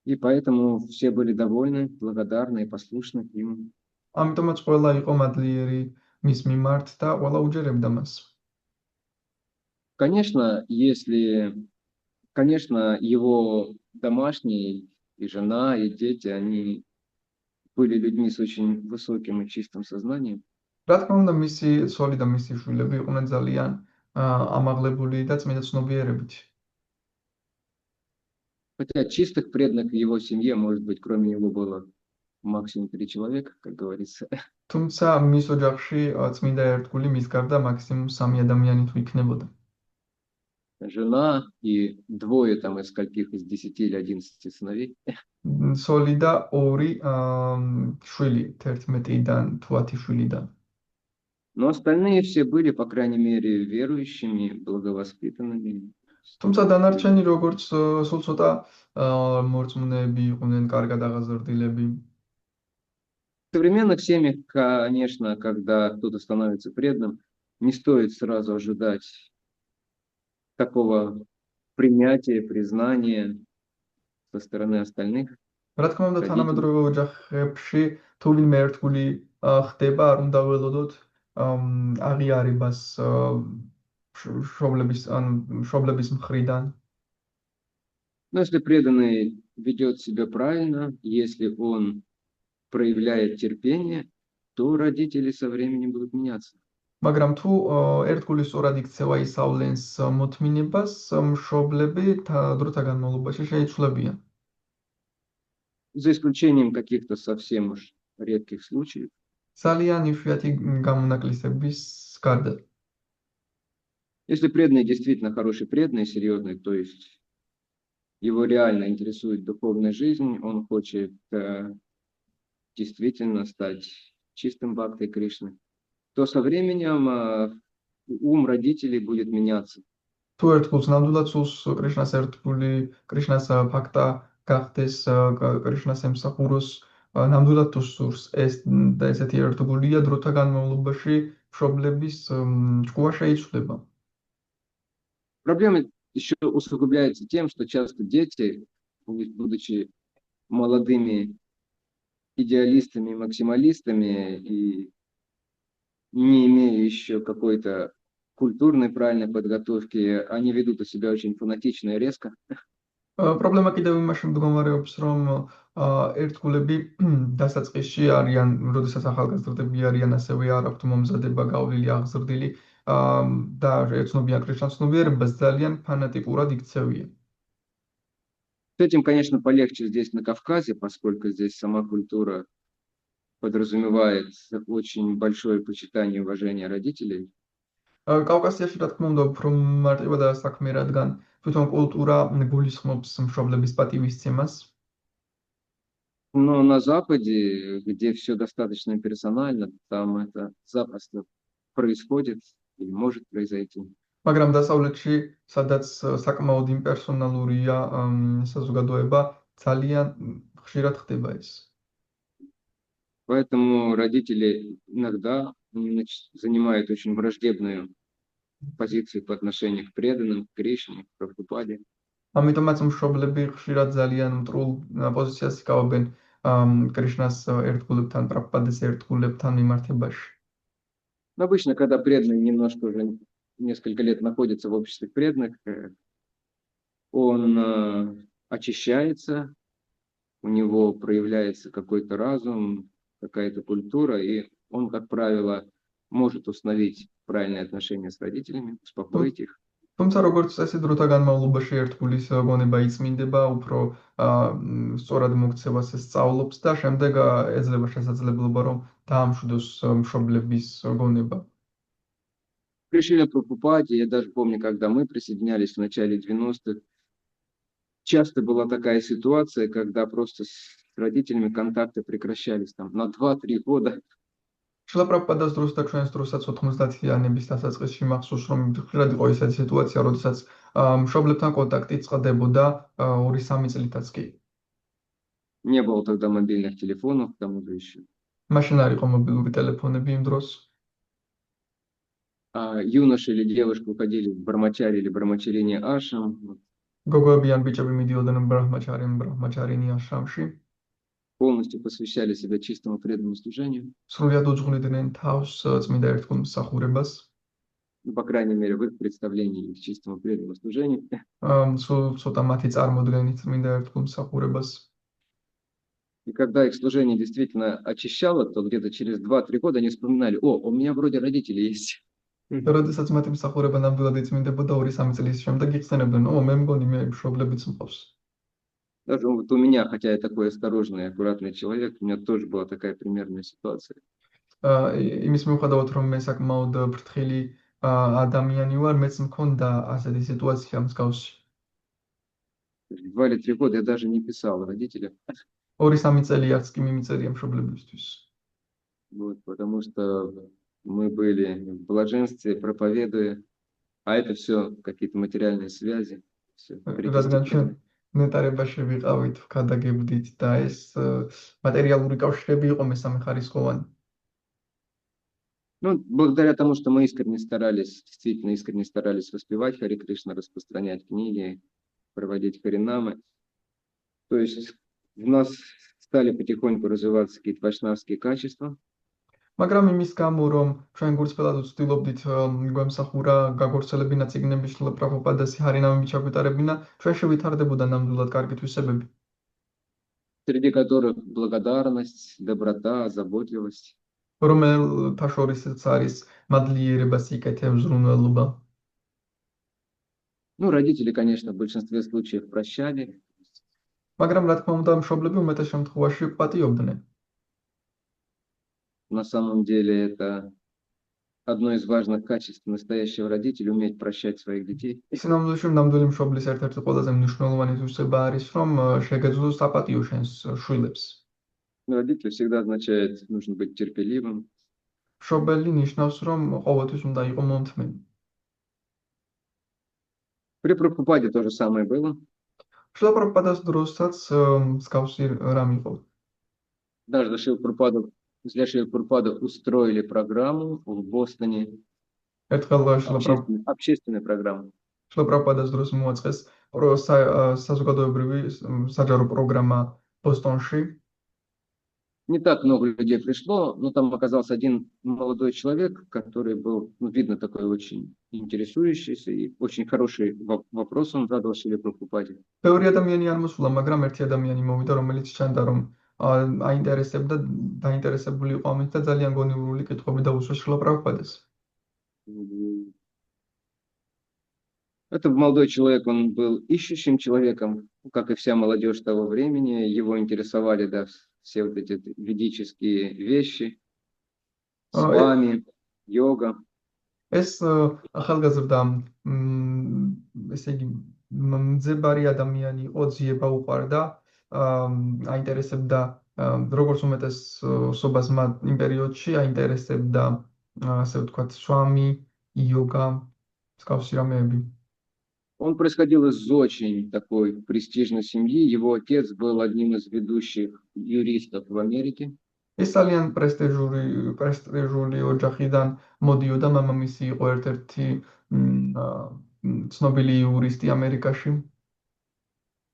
И поэтому все были довольны, благодарны и послушны ему. ამიტომაც ყველა იყო მადლიერი მის მიმართ და ყველა უჯერებდა მას. Конечно, его домашние, и жена, и дети, они были людьми с очень высоким и чистым сознанием. რა თქმა უნდა, მისი ცოლი და მისი შვილები იყვნენ ძალიან ამაღლებული და წმინდა ცნობიერებით. Хотя чистых преданных в его семье, может быть, кроме него было максимум 3 человека, как говорится. თუმცა მის ოჯახში წმინდა ერთგული მის გარდა მაქსიმუმ 3 ადამიანი თუ იქნებოდა. Жена и двое там из скольких, из 10 или 11 сыновей. ცოლი და 2 შვილი 11-დან თუ 10 შვილიდან. Но остальные все были, по крайней мере, верующими, благовоспитанными. თუმცა დანარჩენი როგორც სულ ცოტა მორწმუნეები იყვნენ, კარგად აღაზრდილები. В современных семьях, конечно, когда кто-то становится преданным, не стоит сразу ожидать такого принятия, признания со стороны остальных. რა თქმა უნდა, თანამედროვე ოჯახებში თუ ვინმე ერთგული ხდება, არ უნდა ველოდოთ აღიარებას მშობლების მხრიდან. Но если преданный ведет себя правильно, если он проявляет терпение, то родители со временем будут меняться. მაგრამ თუ ერთგული სწორად იქცევა ისავლენს მოთმინებას, მშობლები დროთა განმავლობაში შეიცვლებიან. За исключением каких-то совсем уж редких случаев. ძალიან იშვიათი გამონაკლისების გარდა. Если преданный действительно хороший преданный, серьезный, то есть его реально интересует духовная жизнь, он хочет действительно стать чистым бхактой Кришны, то со временем ум родителей будет меняться. თუ ერთგულს ნამდვილად სურს კრიშნას ერთგული, კრიშნას ფაქტა გახდეს, კრიშნას ემსახუროს, ნამდვილად თუ სურს ეს და ესეთი ერთგულია, დროთა განმავლობაში მშობლების ჭკუა შეიცვლება. Проблема еще усугубляется тем, что часто дети, будучи молодыми идеалистами, максималистами и не имея еще какой-то культурной правильной подготовки, они ведут себя очень фанатично и резко. პრობლემა კიდევ იმაში მდგომარეობს, რომ ერთგულები დასაწყისში არიან, როდესაც ახალგაზრდები არიან, ასევე არ აქვთ მომზადება გავლილი, აღზრდილი და ეცნობიან კრიშნაცნობიერებას, ძალიან ფანატიკურად იქცევიან. С этим, конечно, полегче здесь на Кавказе, поскольку здесь сама культура подразумевает очень большое почитание и уважение родителей. კავკასიაში, რა თქმა უნდა, უფრო მარტივადაა საქმე, რადგან თვითონ კულტურა გულისხმობს მშობლების პატივისცემას. Но на Западе, где все достаточно персонально, там это запросто происходит или может произойти. მაგრამ დასავლეთში, სადაც საკმაოდ იმპერსონალურია საზოგადოება, ძალიან ხშირად ხდება ეს. Поэтому родители иногда занимают очень враждебную позицию по отношению к преданным, к Кришне, к Прабхупаде. ამიტომაც მშობლები ხშირად ძალიან მტრულ პოზიციას იკავებენ კრიშნას ერთგულებთან, პრაბჰუპადეს ერთგულებთან მიმართებაში. Обычно, когда преданный немножко уже несколько лет находится в обществе преданных, он очищается, у него проявляется какой-то разум, какая-то культура, и он, как правило, может установить правильные отношения с родителями, успокоить их. თუმცა როგორც წესი დროთა განმავლობაში ერთგულის გონება იწმინდება, უფრო სწორად მოქცევას სწავლობს და შემდეგ ეძლევა შესაძლებლობა, რომ დაამშვიდოს მშობლების გონება. При Шриле Прабхупаде, я даже помню, когда мы присоединялись в начале 90-х, часто была такая ситуация, когда просто с родителями контакты прекращались там, на 2-3 года. შრილა პრაბჰუპადას დროს და ჩვენს დროსაც 90-იანების დასაწყისში მახსოვს, რომ ხშირად იყო ესეთი სიტუაცია, როდესაც მშობლებთან კონტაქტი წყდებოდა 2-3 წლითაც კი. Не было тогда мобильных телефонов, к тому же еще. მაშინ არ იყო მობილური ტელეფონები იმ დროს. Юноша или девушка уходили в Брахмачари или Брахмачарине ашрам. გოგოები ან ბიჭები მიდიოდნენ ბრაჰმაჩარინი აშრამში. Полностью посвящали себя чистому преданному служению. სრულად უძღვნიდნენ თავს წმინდა ერთგულ მსახურებას. Ну, по крайней мере, в их представлении к чистому преданному служению. სულ ცოტა მათი წარმოდგენით წმინდა ერთგულ მსახურებას. И когда их служение действительно очищало, то где-то через 2-3 года они вспоминали: о, у меня вроде родители есть. როდესაც მათი მსახურება ნამდვილად იწმინდებოდა 2-3 წლის შემდეგ იხსენებდნენ, მე მგონი მე მშობლებიც მყავს. Даже вот у меня, хотя я такой осторожный, аккуратный человек, у меня тоже была такая примерная ситуация. იმის მიუხედავად, რომ მე საკმაოდ ფრთხილი ადამიანი ვარ, მეც მქონდა ასეთი სიტუაცია მსგავსი. 2 или 3 года я даже не писал родителям. 2-3 წელი არც კი მიმიწერია მშობლებისთვის. Вот, потому что мы были в блаженстве, проповедуя, а это все какие-то материальные связи. Все რადგან ჩვენ ნეტარებაში ვიყავით, ვქადაგებდით და ეს მატერიალური კავშირები იყო მესამეხარისხოვანი. Ну, благодаря тому, что мы действительно искренне старались воспевать Хари Кришна, распространять книги, проводить харинамы, то есть в нас стали потихоньку развиваться какие-то вайшнавские качества. მაგრამ იმის გამო, რომ ჩვენ გულწრფელად ვცდილობდით გვემსახურა გაგორცელებინა წიგნების პრაბჰუპადას ჰარინამები ჩაგვიტარებინა, ჩვენში ვითარდებოდა ნამდვილად კარგი თვისებები. Среди которых благодарность, доброта, заботливость. რომელთა შორისაც არის მადლიერება, სიკეთე, მზრუნველობა. Ну, родители, конечно, в большинстве случаев прощали. მაგრამ რა თქმა უნდა, მშობლები უმეტეს შემთხვევაში პატიობდნენ. На самом деле это одно из важных качеств настоящего родителя — уметь прощать своих детей. სინამდვილეში ნამდვილი მშობლის ერთ-ერთი ყველაზე მნიშვნელოვანი თვისება არის, რომ შეგეძლო საპატიო შენს შვილებს. Но родитель всегда означает, нужно быть терпеливым. მშობელი ნიშნავს, რომ ყოველთვის უნდა იყო მომთმენი. При Прабхупаде то же самое было. შილა პრაბჰუპადას დროსაც მსგავსი რამ იყო. Даже для Шрилы Прабхупады устроили программу в Бостоне, ერთხელ общественную программу. შილა პრაბჰუპადას დროს მოაწყეს საზოგადოებრივი საჯარო პროგრამა ბოსტონში. Не так много людей пришло, но там оказался один молодой человек, который был, видно, такой очень интересующийся, и очень хороший вопрос он задал Шриле Прабхупаде. ბევრი ადამიანი არ მოსულა, მაგრამ ერთი ადამიანი მოვიდა, რომელიც ჩანდა, რომ აინტერესებდა, დაინტერესებული იყო ამით და ძალიან გონივრული კითხვები დაუსვა შილა პრაბჰუპადას. Это молодой человек, он был ищущим человеком, как и вся молодежь того времени. Его интересовали, да, все вот эти ведические вещи, свами, йога. ეს ახალგაზრდა ესე იგი მძებარი ადამიანი იყო, ძიება უყვარდა, აინტერესებდა როგორც უმეტესობას იმ პერიოდში აინტერესებდა ასე ვთქვათ სვამი, იოგა, მსგავსი რამეები. Он происходил из очень такой престижной семьи. Его отец был одним из ведущих юристов в Америке. ეს ძალიან პრესტიჟული ოჯახიდან მოდიოდა, მამამისი იყო ერთ-ერთი ცნობილი იურისტი ამერიკაში.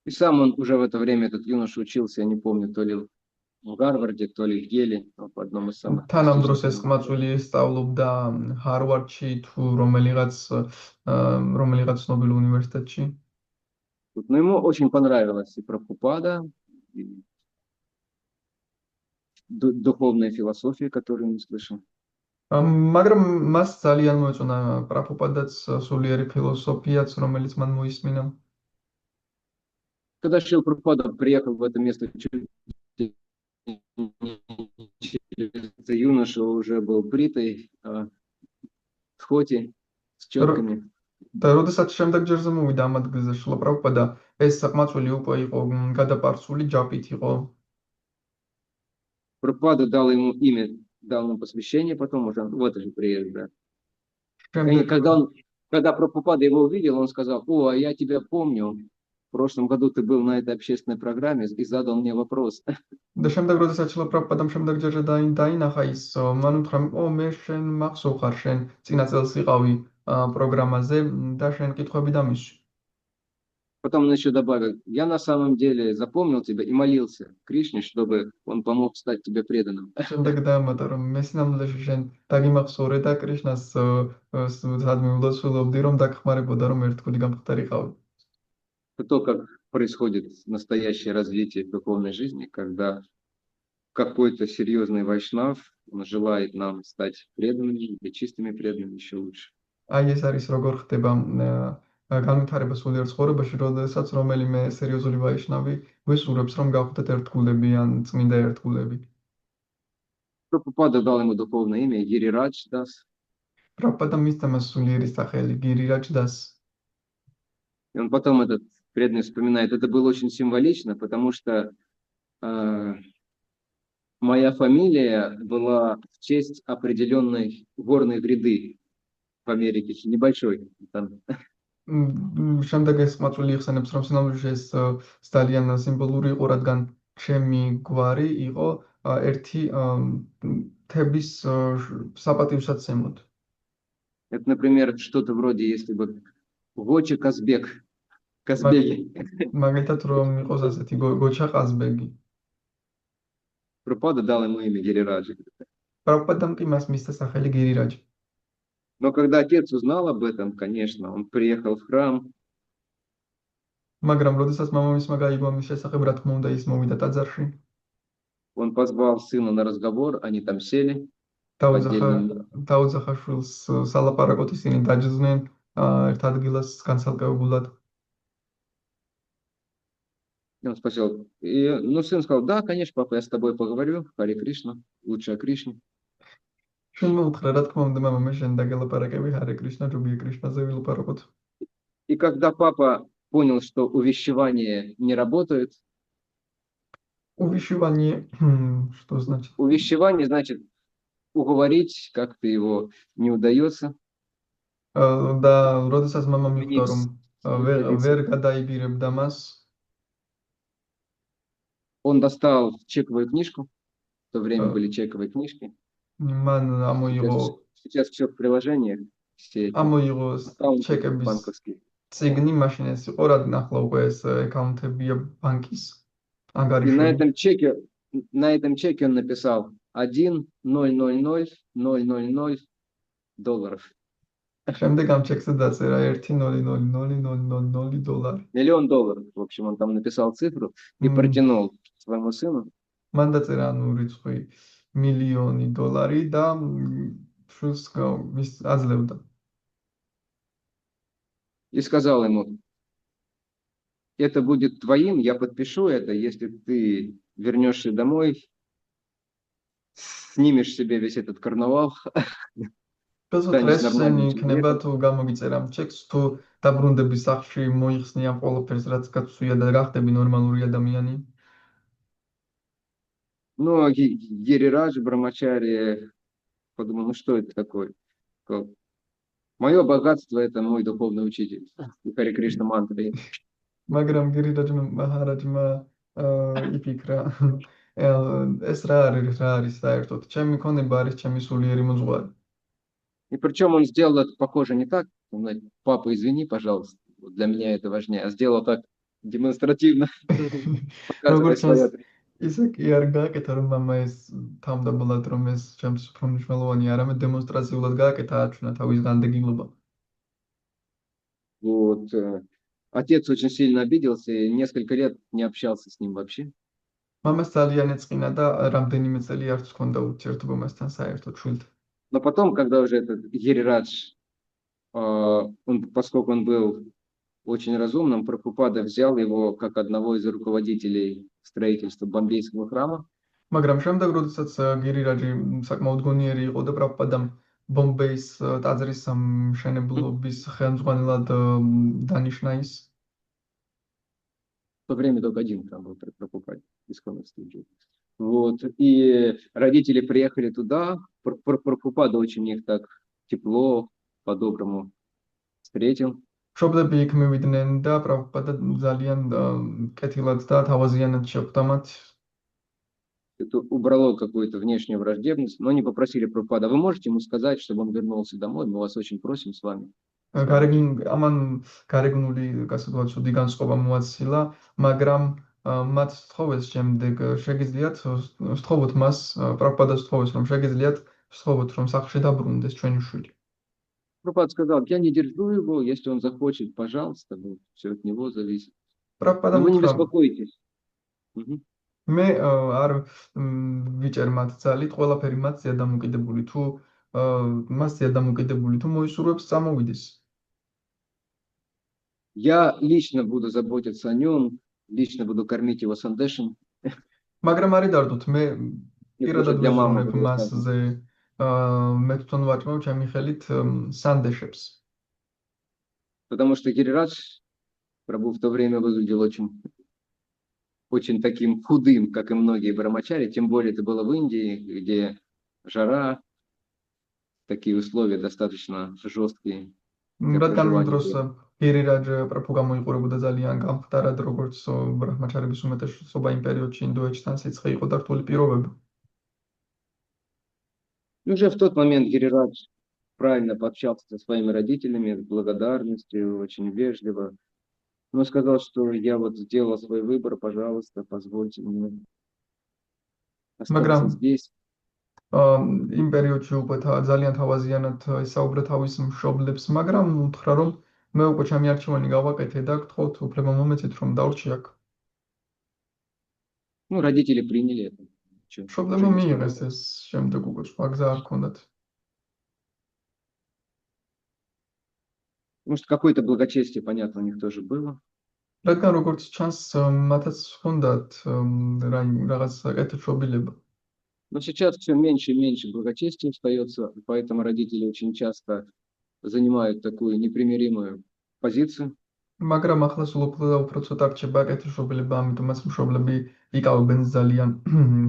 И сам он уже в это время, этот юноша, учился, я не помню, то ли в Гарварде, то ли в Еле, в одном из самых. თან ამ დროს ეს ყმაწვილი სწავლობდა ჰარვარდში თუ რომელიღაც ცნობილ უნივერსიტეტში. Но ему очень понравилась и Прабхупада, и духовная философия, которую он слышал. მაგრამ მას ძალიან მოეწონა პრაბჰუპადაც, სულიერი ფილოსოფიაც, რომელიც მან მოისმინა. Когда Шрила Прабхупада приехал в это место, юноша уже был бритый, в хоте, с четками. და როდესაც შემდეგ ჯერზე მოვიდა ამ ადგილზე შილა პრაბჰუპადა, ეს ყმაწვილი უკვე იყო გადაპარცული, ჯაპით იყო. Прабхупада дал ему имя, дал ему посвящение, потом уже в это же приезд, да. Когда Прабхупада его увидел, он сказал: «О, а я тебя помню. В прошлом году ты был на этой общественной программе и задал мне вопрос». და შემდეგ როდესაც შილა პრაბჰუპადამ შემდეგ ჯერზე დაინახა ის, მან უთხრა: «ო, მე შენ მახსოვ ხარ, შენ წინა წელს იყავი პროგრამაზე და შენ კითხვები დამისვი». Потом он еще добавил: «Я на самом деле запомнил тебя и молился Кришне, чтобы он помог стать тебе преданным». შემდეგ დაამატა, რომ მე სინამდვილეში შენ დაგიმახსოვრე და კრიშნას სადმე ვლოცულობდი, რომ დაგხმარებოდა, რომ ერთგული გამხდარიყავი. То, как происходит настоящее развитие в духовной жизни, когда какой-то серьезный вайшнав, он желает нам стать преданными или чистыми преданными, еще лучше. აი ეს არის როგორ ხდება განვითარება სულიერ ცხოვრებაში, როდესაც რომელიმე სერიოზული ვაიშნავი გვისურვებს, რომ გავხდეთ ერთგულები ან წმინდა ერთგულები. Прабхупада дал ему духовное имя Гирирадж Дас. პრაბჰუპადა მისცა მას сулиери სახელი გირირაჯ დას. И он потом, этот преданный, вспоминает: это было очень символично, потому что моя фамилия была в честь определенной горной гряды в Америке, небольшой. შემდეგ ეს ყმაწვილი იხსენებს, რომ სინამდვილეში ეს ძალიან სიმბოლური იყო, რადგან ჩემი გვარი იყო ერთი თების საპატივსაცემლოდ. Это, например, что-то вроде, если бы Гоча Казбек. Казбеги. მაგალითად რომ იყოს ასეთი გოჩა ყაზბეგი. Прабхупада дал ему имя Гирирадж. პრაბჰუპადამ კი მას მისცა სახელი გირირაჯი. Но когда отец узнал об этом, конечно, он приехал в храм. მაგრამ როდესაც მამამისმა გაიგო ამის შესახებ, რა თქმა უნდა, ის მოვიდა ტაძარში. Он позвал сына на разговор, они там сели. დაუძახა შვილს სალაპარაკოთ, ისინი დაჯდნენ ერთ ადგილას განცალკევებულად. Он спросил, ну, сын сказал: да, конечно, папа, я с тобой поговорю, Харе Кришна, лучше о Кришне. შენ მოუთხრა, რა თქმა უნდა, მამა, მე შენ დაგელაპარაკები ჰარე კრიშნა, ჯობია კრიშნაზე ვილაპარაკოთ. И когда папа понял, что увещевания не работают, Увещевание, что значит? увещевание значит уговорить, как-то его не удается, და როდესაც მამამ მიხვდა, изменить, რომ ვერ выходить. ვერ გადაიბირებდა მას, Он достал чековую книжку, в то время А. были чековые книжки, მან ამოიღო сейчас все в приложениях, все эти ამოიღო аккаунты ჩეკების банковские. წიგნი, მაშინ ეს იყო რა ნახლა უკვე ეს აკაუნტებია ბანკის И ანგარიშველი. на этом чеке он написал 1,000,000,000 долларов. შემდეგ ამ ჩეკზე დაწერა 1,000,000,000 დოლარი. $1 000 000. В общем, он там написал цифру и протянул своему сыну. მან დაწერა ანუ რიცხვი $1,000,000 და შულს ვის აძლევდა. И сказал ему, это будет твоим, я подпишу это, если ты вернешься домой, снимешь себе весь этот карнавал. ბაზოტრეს იქნება თუ გამოგიწერა ამ ჩეკს, თუ დაბრუნდების სახლში მოიხსნი ამ ყველაფერს, რაც გაცვია და გახდები ნორმალური ადამიანი. Но Гирирадж Брамачари подумал, ну что это такое? Мое богатство – это мой духовный учитель. Хари Кришна мантра. მაგრამ გირიდაჯმა მაჰარაჯმა იფიქრა ეს რა არის საერთოდ? ჩემი ქონება არის ჩემი სულიერი მოძღვარი. И причем он сделал это, похоже, не так. Он говорит, папа, извини, пожалуйста, для меня это важнее. А сделал так демонстративно. Показывая свое. ისე კი არ გააკეთა, რომ მამა ეს თავმდაბლად, რომ ეს ჩემს უფრო მნიშვნელოვანი არამედ დემონსტრაციულად გააკეთა, აჩვენა თავის განდეგილობა. Вот. Отец очень сильно обиделся и несколько лет не общался с ним вообще. მამას ძალიან ეწყინა და რამდენიმე წელი არც ჰქონდა ურთიერთობა მასთან საერთოდ შვილთან. Но потом, когда уже этот Гирирадж, поскольку он был очень разумным, Прабхупада взял его как одного из руководителей строительства Бомбейского храма. მაგრამ შემდეგ, როდესაც გირირაჯი საკმაოდ გონიერი იყო და პრაბჰუპადამ ბომბეის ტაძრის მშენებლობის ხელმძღვანელად დანიშნა ის. В то время только один храм был при Прабхупаде, Исконно студия. Вот. И родители приехали туда, Прабхупада очень их так тепло, по-доброму встретил. მშობლები იქ მივიდნენ და პრაბჰუპადა ძალიან კეთილად და თავაზიანად შეხვდა მათ. Это убрало какую-то внешнюю враждебность, но они попросили Прабхупада, вы можете ему сказать, чтобы он вернулся домой, мы вас очень просим с вами. ამან გარეგნული გასაგებად ცუდი განწყობა მოაცილა, მაგრამ მათ სთხოვეს შემდეგ შეგიძლიათ სთხოვოთ მას პრაბჰუპადას სთხოვეს რომ შეგიძლიათ სთხოვოთ რომ სახლში დაბრუნდეს ჩვენი შვილი. Прабхупада сказал, я не держу его, если он захочет, пожалуйста, все от него зависит. პრაბჰუპადამ Вы не беспокойтесь. მე არ ვიჭერ მათ ძალით, ყველაფერი მათზეა დამოკიდებული, თუ მასზეა დამოკიდებული, თუ მოისურვებს წამოვიდეს. Я лично буду заботиться о нем, лично буду кормить его сандешем. მაგრამ არ იდარდოთ, მე პირადად ვიზრუნებ მასზე, მე თვითონ ვაჭმევ ჩემი ხელით სანდეშებს. Потому что Гирирадж Прабху в то время выглядел очень таким худым, как и многие брамачари, тем более это было в Индии, где жара, такие условия достаточно жесткие. რადგან იმ დროს გირირაჯ პრაბჰუ გამოიყურებოდა ძალიან გამხდარად, როგორც ბრაჰმაჩარების უმეტესობა იმ პერიოდში ინდოეთთან სიცხე იყო და რთული პირობები. Уже в тот момент Гирирадж правильно пообщался со своими родителями, с благодарностью, очень вежливо. Но сказал, что я вот сделал свой выбор, пожалуйста, позвольте мне остаться здесь. იმ პერიოდში უკვე ძალიან თავაზიანად ისაუბრა თავის მშობლებს, მაგრამ უთხრა რომ მე უკვე ჩემი არჩევანი გავაკეთე და გთხოვთ უფლება მომეცით რომ დავრჩი აქ. Ну, родители приняли это. მშობლებმა მიიღეს ეს შემდეგ უკვე სხვა გზა არ ჰქონდათ. Потому что какое-то благочестие, понятно, у них тоже было. რადგან როგორც ჩანს მათაც ჰქონდათ რაღაც საკეთილშობილება. Но сейчас все меньше и меньше благочестия остается, поэтому родители очень часто занимают такую непримиримую позицию. მაგრამ ახლა სულ უფრო და უფრო цота რჩება კეთილშობილება, ამიტომაც მშობლები იკავებენ ძალიან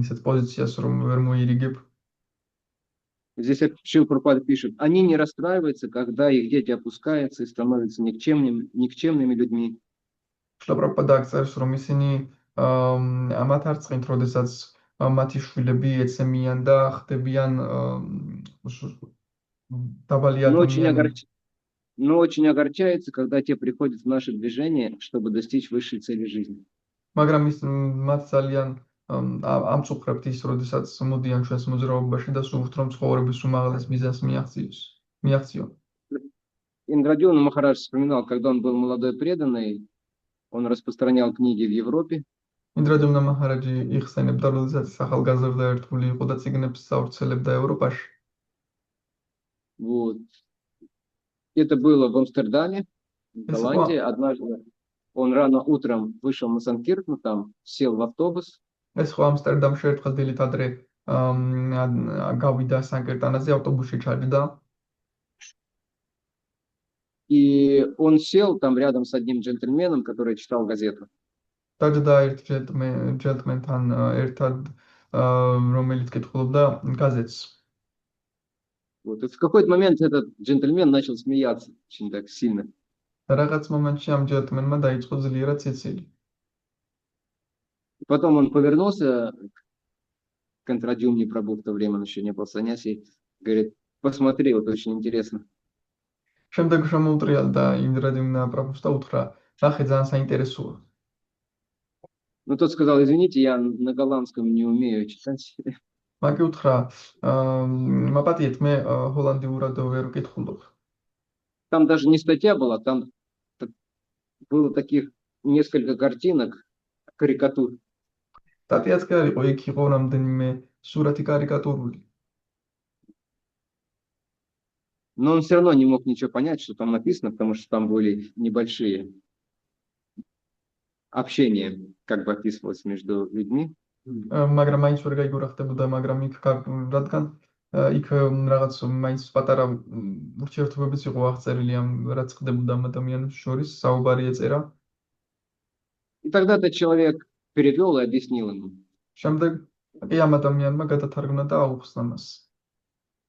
ისეთ პოზიციას, რომ ვერ მოირიგებ. Здесь Шрила Прабхупада пишет, они не расстраиваются, когда их дети опускаются и становятся никчемными людьми. შლაპრაპადა აღწერს, რომ ისინი ამათ არ წყვინთ, როდესაც მათი შვილები ეცემიან და ხდებიან დაბალი ადამიანები. Но очень огорчается, когда те приходят в наше движение, чтобы достичь высшей цели жизни. მაგრამ მათ ძალიან ამწუხრებთ ის, როდესაც მოდიან ჩვენს მოძრაობაში და სურთ, რომ ცხოვრების უმაღლეს მიზანს მიაღწიონ. Индрадьюмна Махарадж вспоминал, когда он был молодой преданный, он распространял книги в Европе. ინდრადიუმნა მაჰარაჯი იხსენებდა, როდესაც ახალგაზრდა ერთგული იყო და წიგნებს ავრცელებდა ევროპაში. Вот. Это было в Амстердаме, в Голландии. Однажды он рано утром вышел на Санкиртну, там сел в автобус. ეს ხო ამსტერდამში ერთხელ დილით ადრე გავიდა სანკერტანაზე, ავტობუსში ჩაჯდა. И он сел там рядом с одним джентльменом, который читал газету. დაჯდა ერთ ჯენტლმენთან ერთად, რომელიც კითხულობდა გაზეთს. Вот. И в какой-то момент этот джентльмен начал смеяться очень так сильно. რაღაც მომენტში ამ ჯენტლმენმა დაიწყო ძლიერად ცეცილი. Потом он повернулся к Интрадьюмне Прабху, в то время он еще не был саньяси, говорит, посмотри, вот очень интересно. შემდეგ შემოუტრიალდა ინდრადიუმნა პრაბჰუს და უთხრა, ნახე, ძალიან საინტერესოა. Но тот сказал, извините, я на голландском не умею читать. მაგი უთხრა, მაპატიეთ, მე ჰოლანდიურად ვერ ვკითხულობ. Там даже не статья была, там было таких несколько картинок, карикатур. სტატიაც კი არ იყო, იქ იყო რამდენიმე სურათი კარიკატურული. Но он все равно не мог ничего понять, что там написано, потому что там были небольшие общения, как бы описывалось между людьми. მაგრამ მაინც ვერ გაიგო რა ხდებოდა, მაგრამ რადგან იქ რაღაც მაინც პატარა ურთიერთობებიც იყო აღწერილი ამ რაც ხდებოდა ამ ადამიანებს შორის, საუბარი ეწერა. И тогда этот человек перевел и объяснил ему. შემდეგ კი ამ ადამიანმა გადათარგმნა და აუხსნა მას.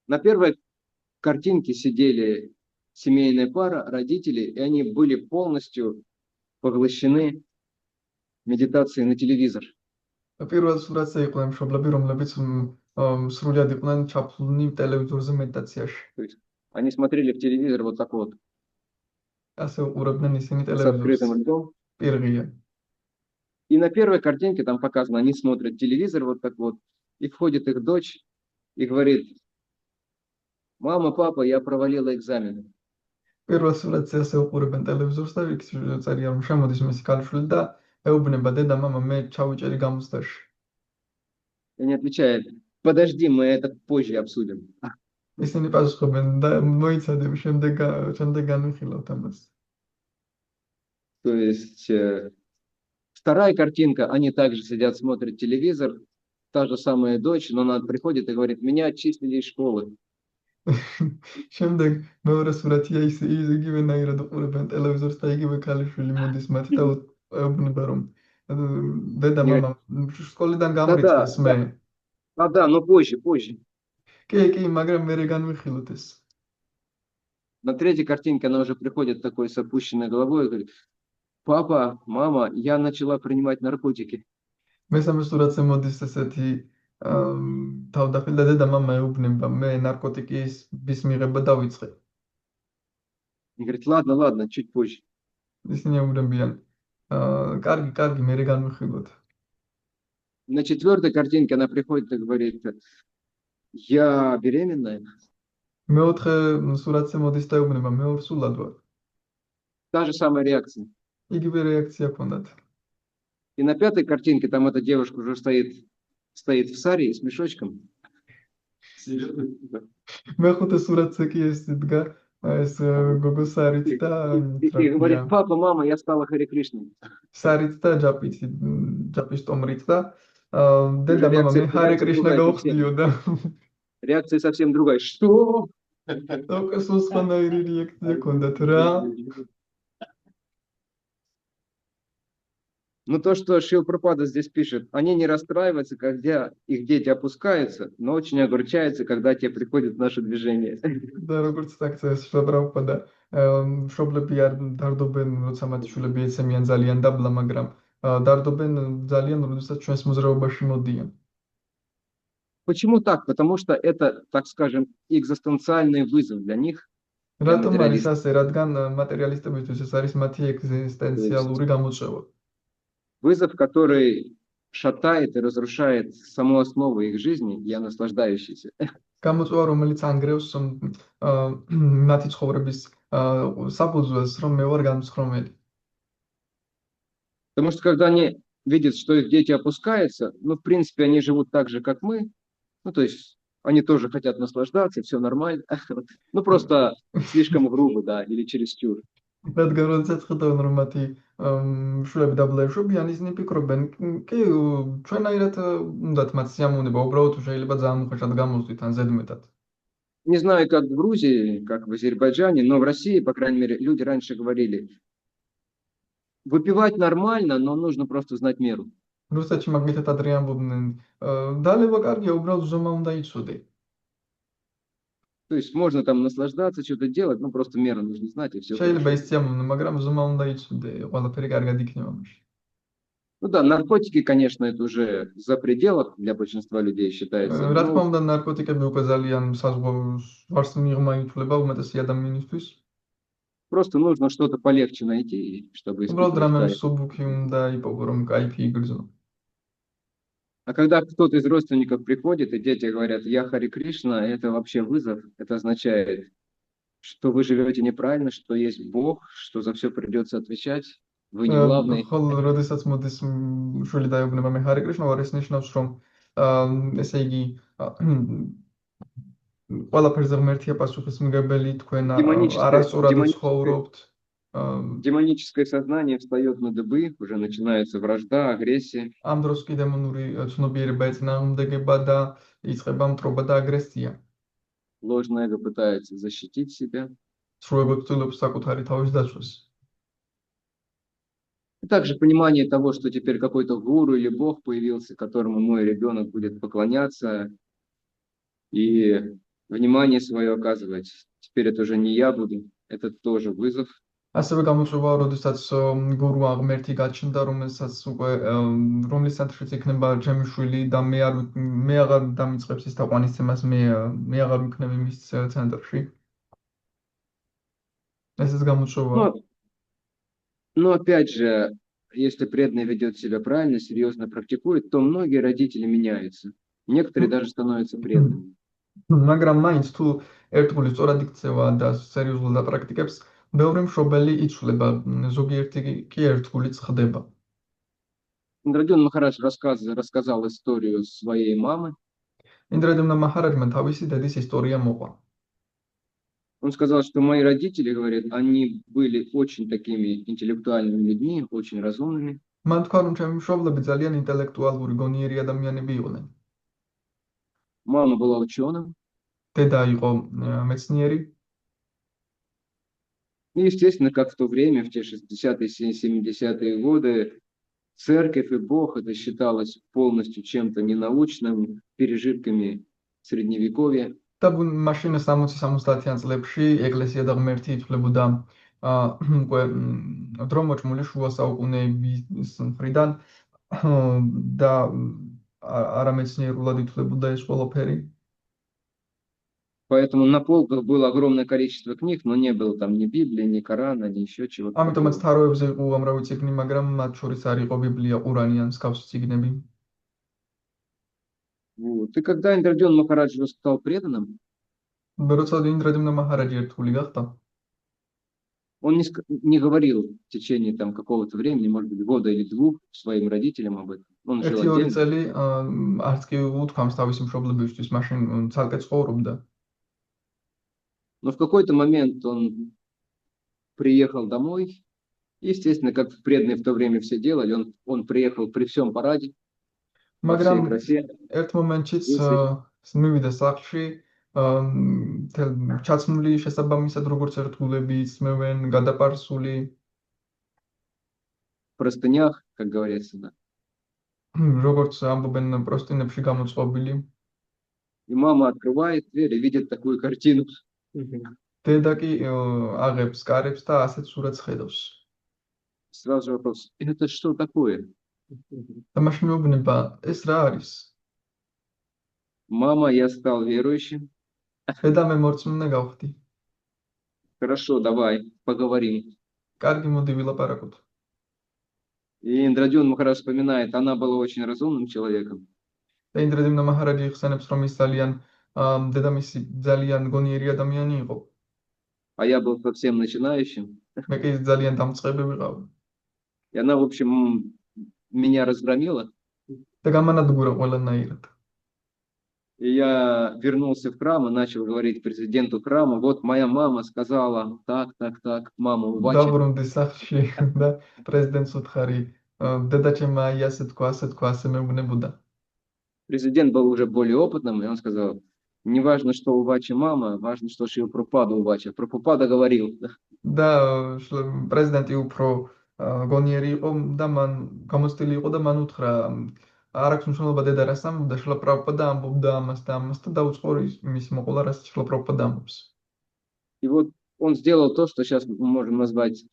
На первой картинке сидели семейная пара, родители, и они были полностью поглощены медитацией на телевизор. პირველ სურათზე იყვნენ მშობლები, რომლებიც სრულად იყვნენ ჩაფლული ტელევიზორზე медитацияში. То есть они смотрели в телевизор вот так вот. ასე უყურებდნენ ისინი С открытым ტელევიზორს. ртом. პირღია. И на первой картинке там показано, они смотрят телевизор вот так вот, и входит их дочь и говорит, мама, папа, я провалила экзамены. პირველ სურათზე ასე უყურებენ ტელევიზორს და იქ წერია, რომ შემოდის მისი ქალიშვილი და ეუბნება დედა, მამა, მე ჩავიჭერი გამოცდაში. И они отвечают, подожди, мы это позже обсудим. ისინი პასუხობენ და მოიცადე, შემდეგ განვიხილავთ ამას. То есть вторая картинка, они также сидят, смотрят телевизор, та же самая дочь, но она приходит и говорит, меня отчислили из школы. შემდეგ მეორე სურათია იგივენაირად უყურებენ ტელევიზორს და იგივე ქალიშვილი მოდის მათი და ეუბნება, რომ დედა, მამა, სკოლიდან გამრიცხეს მე. Да, но позже. კი, მაგრამ მერე განვიხილოთ ეს. На третьей картинке она уже приходит такой с опущенной головой и говорит, папа, мама, я начала принимать наркотики. მესამე სურათზე მოდის ესეთი თავდახილ და დედა, მამა ეუბნება, მე ნარკოტიკის მიღება დავიწყე. И говорит, ладно, чуть позже. ისინი ეუბნებიან, კარგი, მერე განვიხილოთ. На четвертой картинке она приходит и говорит, я беременная. მეოთხე სურათზე მოდის და ეუბნება, მე ორსულად ვარ. Та же самая реакция. იგივე რეაქცია ჰქონდათ. И на пятой картинке там эта девушка уже стоит в саре с мешочком. მეხუთე სურათზე კი ეს დგა ეს გოგო სარით და И говорит, папа, мама, я стала Харе Кришной. სარით და ჯაპის ტომრით და Уже დედა მე ჰარე კრიშნა другая совсем. გავხდიოდა. Реакция совсем другая. Что? უკვე სულ სხვანაირი რეაქცია ჰქონდათ რა. Но то, что Шрила Прабхупада здесь пишет, они не расстраиваются, когда их дети опускаются, но очень огорчаются, когда те приходят в наше движение. და როგორც აქცეს შებრალფადა, მშობლები არ დარდობენ, როცა მათი შვილები ეცემიან ძალიან დაბლა, მაგრამ დარდობენ ძალიან, როდესაც ჩვენს მოძრაობაში მოდიან. Почему так? Потому что это, так скажем, экзистенциальный вызов для них, для რატომ არის материалистов. ასე, რადგან მატერიალისტებისთვის ეს არის მათი ეგზისტენციალური გამოწვევა. Вызов, который шатает и разрушает саму основу их жизни, я наслаждающийся. გამოწვევა, რომელიც ანგრევს მათი ცხოვრების საფუძველს, რომ მე ვარ გამსხრომელი. Потому что когда они видят, что их дети опускаются, ну, в принципе, они живут так же, как мы, ну, то есть они тоже хотят наслаждаться, все нормально. Ну, просто слишком грубо, да, или чересчур. რადგან როდესაც ხედავენ, რომ მათი შვილები დაბლაშვებიან, ისინი ფიქრობენ, კი, ჩვენაირად უნდათ მათ სიამოვნება, უბრალოდ შეიძლება ძალიან უხეშად გამოწვით ან ზედმეტად. Не знаю, как в Грузии, как в Азербайджане, но в России, по крайней мере, люди раньше говорили, выпивать нормально, но нужно просто знать меру. რუსეთში მაგითად ადრე ამბობდნენ, დალევა კარგია, უბრალოდ ზომა უნდა იცოდე. То есть можно там наслаждаться, что-то делать, ну, просто меру нужно знать, и все შეიძლება хорошо. ის სიამოვნება, მაგრამ ზომა უნდა იცოდე, ყველაფერი კარგად იქნება მაშინ. Ну да, наркотики, конечно, это уже за пределах для большинства людей считается. რა თქმა Но უნდა, ნარკოტიკები უკვე ძალიან საზღვარს მიღმა ითვლება უმეტესი ადამიანისთვის. просто нужно что-то полегче найти, чтобы უბრალოდ испытывать რამე кайф. მსუბუქი უნდა იპოვო, რომ кайფი იგრძნო. А когда кто-то из родственников приходит, и дети говорят, я Хари Кришна, это вообще вызов. Это означает, что вы живете неправильно, что есть Бог, что за все придется отвечать. Вы не главный. ხოლო როდესაც მოდის შვილი დაეუბნება მე ჰარე კრიშნა ვარ, ეს ნიშნავს, რომ ესე იგი ყველაფერზე ღმერთია პასუხისმგებელი, თქვენ არასწორად ცხოვრობთ. Демоническое сознание встает на дыбы, уже начинается вражда, агрессия. ამ დროს კი დემონური ცნობიერება ეწინააღმდეგება და იწყება მტრობა და აგრესია. Ложное эго пытается защитить себя. სრულებოდ ცდილობს საკუთარი თავის დაცვას. И также понимание того, что теперь какой-то гуру или Бог появился, которому мой ребенок будет поклоняться, и внимание свое оказывать. Теперь это уже не я буду, это тоже вызов. ასევე გამოწვევაა, როდესაც გურუ აღმერთი გაჩნდა, რომლის ცენტრშიც იქნება ჩემი შვილი და მე აღარ დამიწყებს ის თაყვანისცემას, მე აღარ ვიქნები მის ცენტრში. ესეც გამოწვევაა. Но опять же, если преданный ведет себя правильно, серьезно практикует, то многие родители меняются. Некоторые даже становятся преданными. მაგრამ მაინც თუ ერთგული სწორად იქცევა და სერიოზულად აპრაქტიკებს, ბევრი მშობელი იცვლება, ზოგიერთი კი ერთგულიც ხდება. Индрадион Махарадж рассказал историю своей мамы. ინდრადიონ მაჰარაჯმა თავისი დედის ისტორია მოყვა. Он сказал, что мои родители, говорят, они были очень такими интеллектуальными людьми, очень разумными. მან თქვა, რომ ჩემი მშობლები ძალიან ინტელექტუალური, გონიერი ადამიანები იყვნენ. Мама была ученым. დედა იყო მეცნიერი. И, естественно, как в то время, в те 60-е, 70-е годы, церковь и Бог это считалось полностью чем-то ненаучным, пережитками Средневековья. და მაშინ 60-70-იან წლებში ეკლესია და ღმერთი ითვლებოდა უკვე დრომოჭმული შუა საუკუნეების მხრიდან და არამეცნიერულად ითვლებოდა ეს ყველაფერი. Поэтому на полках было огромное количество книг, но не было там ни Библии, ни Корана, ни еще чего-то. ამიტომაც თაროებზე იყო უამრავი წიგნი, მაგრამ მათ შორის არ იყო ბიბლია, ყურანი ან მსგავსი წიგნები. Вот. И когда Индрадион Махарадж уже стал преданным, როცა ინდრადიონ მაჰარაჯი ერთგული გახდა, он не говорил в течение там какого-то времени, может быть, года или двух своим родителям об этом. Он жил ერთი-ორი отдельно. წელი არც კი უთქვამს თავისი მშობლებისთვის, მაშინ ცალკე ცხოვრობდა. Но в какой-то момент он приехал домой. Естественно, как преданные в то время все делали, он приехал при всем параде. по მაგრამ всей красе. ერთ მომენტშიც Если მივიდა სახლში ჩაცმული შესაბამისად როგორც ერთგულები იწმევენ გადაპარსული в простынях, как говорится, да. როგორც ამბობენ პროსტინებში გამოწყობილი И мама открывает дверь и видит такую картину. დედა კი აღებს კარებს და ასეთ სურათს ხედავს. Сразу же вопрос, это что такое? და მაშინ მეუბნება, ეს რა არის? Мама, я стал верующим. დედა მე მორწმუნე გავხდი. Хорошо, давай, поговорим. კარგი, მოდი ვილაპარაკოთ. И Индрадион Махарадж вспоминает, она была очень разумным человеком. და ინდრადიმნა მაჰარაჯი იხსენებს, რომ ის ძალიან დედამისი ძალიან გონიერი ადამიანი იყო. А я был совсем начинающим. მე კი ძალიან დამწყები ვიყავი. И она, в общем, меня разгромила. და გამანადგურა ყველანაირად. И я вернулся в храм и начал говорить президенту храма, вот моя мама сказала так, мама, увачи. დაბრუნდი სახლში და პრეზიდენტს უთხარი, დედა ჩემმა აი ასე თქვა, ასე მეუბნებოდა. Президент был уже более опытным, и он сказал, не важно, что увачи мама, важно, что Шрила Прабхупада увачи. Прабхупада говорил. და პრეზიდენტი უფრო გონიერი იყო და მან გამოცდილი იყო და მან უთხრა, არ აქვს მნიშვნელობა დედა რას ამბობდა, შრილა პრაბჰუპადა ამბობდა ამას და დაუწყო მისი მოყოლა, რაც შრილა პრაბჰუპადა ამბობს. И вот он сделал то, что сейчас мы можем назвать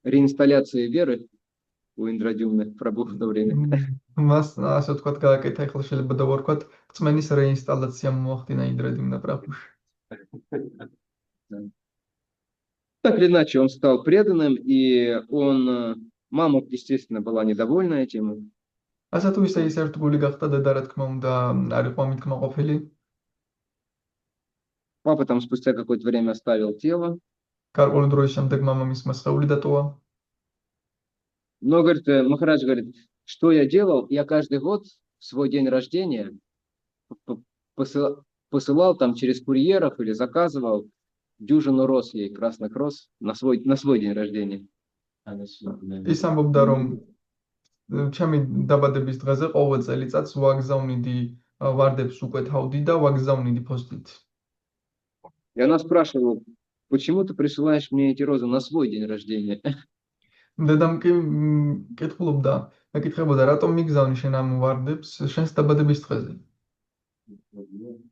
реинсталляцией веры у Индрадюмны Прабху в то время. მას ასე ვთქვათ, გააკეთა, ახლა შეიძლება დავარქვათ, წმენის რეინსტალაცია მოახდინა ინდრადიმნა პრაბჰუში. Так или иначе, он стал преданным, и мама, естественно, была недовольна этим. ასე თუ ისე ის ერთგული გახდა დედა, რა თქმა უნდა, არ იყო ამით კმაყოფილი. Папа там спустя какое-то время оставил тело. გარკვეული დროის შემდეგ მამამისმა სხეული датуа. Но, говорит, Махарадж говорит, что я делал? Я каждый год в свой день рождения посылал там через курьеров или заказывал дюжину роз ей, красных роз, на свой день рождения. ის ამბობდა, რომ ჩემი დაბადების დღეზე ყოველ წელიწადს ვაგზავნიდი ვარდებს უკვეთავდი და ვაგზავნიდი ფოსტით. И она спрашивала, почему ты присылаешь мне эти розы на свой день рождения? დედამ კი კითხულობდა, მეკითხებოდა, რატომ მიგზავნი შენ ამ ვარდებს შენს დაბადების დღეზე?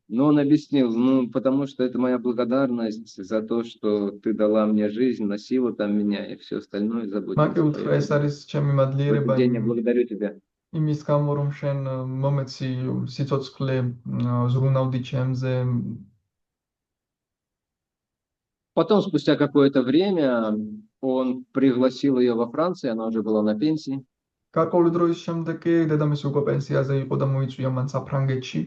Но он объяснил, потому что это моя благодарность за то, что ты дала мне жизнь, носила там меня и все остальное заботилась. მაკი უთხრა, ეს არის ჩემი В მადლიერება этот день я благодарю тебя. იმის გამო, რომ შენ მომეცი სიცოცხლე ზრუნავდი ჩემზე. Потом, спустя какое-то время, он пригласил ее во Францию, она уже была на пенсии. გარკვეული დროის შემდეგ კი დედამისი უკვე პენსიაზე იყო და მოიწვია მან საფრანგეთში.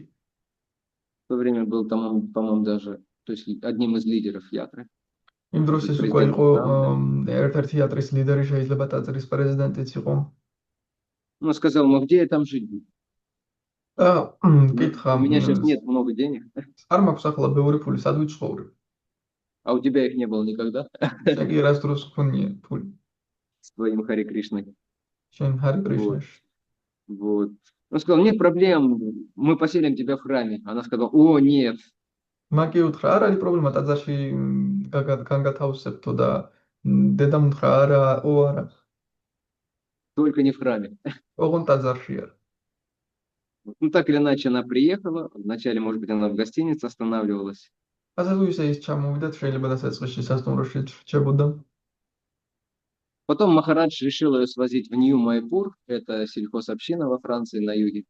В то время был там, по-моему, даже то есть одним из лидеров ятры. იმ დროს ის უკვე იყო ერთ-ერთი თეატრის ლიდერი, შეიძლება ტაძრის პრეზიდენტიც იყო. Он сказал, ну где я там жить буду? და კითხა, У меня сейчас нет много денег, არ მაქვს ახლა ბევრი ფული, სად ვიცხოვრებ? а у тебя их не было никогда შენ კი რას დროს გქონია ფული? с твоим Хари Кришной. შენ ჰარი კრიშნაში. Вот. Он сказал, нет проблем, мы поселим тебя в храме. Она сказала, о, нет. მაკი უთხრა, არ არის პრობლემა, ტაძარში განგათავსებთო და დედამ უთხრა, არა. Только не в храме. ოღონდ ტაძარში არა. Ну, так или иначе, она приехала. Вначале, может быть, она в гостинице останавливалась. ასე თუ ისე ის ჩამოვიდა, შეიძლება დასაწყისში სასტუმროში რჩებოდა. Потом Махарадж решил ее свозить в Нью-Майпур. Это сельхозобщина во Франции на юге.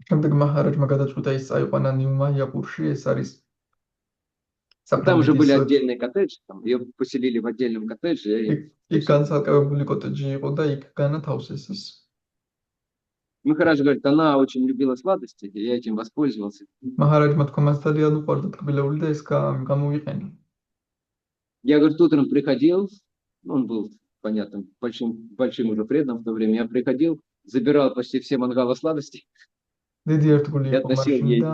შემდეგ მაჰარაჯმა გადაწყვიტა ის წაიყვანა ნიუ-მაიაპურში, ეს არის Там уже были отдельные коттеджи, ее поселили в отдельном коттедже. იქ განცალკევებული კოტეჯი იყო და იქ განათავსეს ის. Махарадж говорит, она очень любила сладости, и я этим воспользовался. მაჰარაჯმა თქვა, მას ძალიან უყვარდა ტკბილეული და ეს გამოვიყენა. Я, говорит, утром приходил, он был, понятно, большим уже преданным в то время. Я приходил, забирал почти все мангалы сладостей. დიდი ერთგული იყო მაშინ და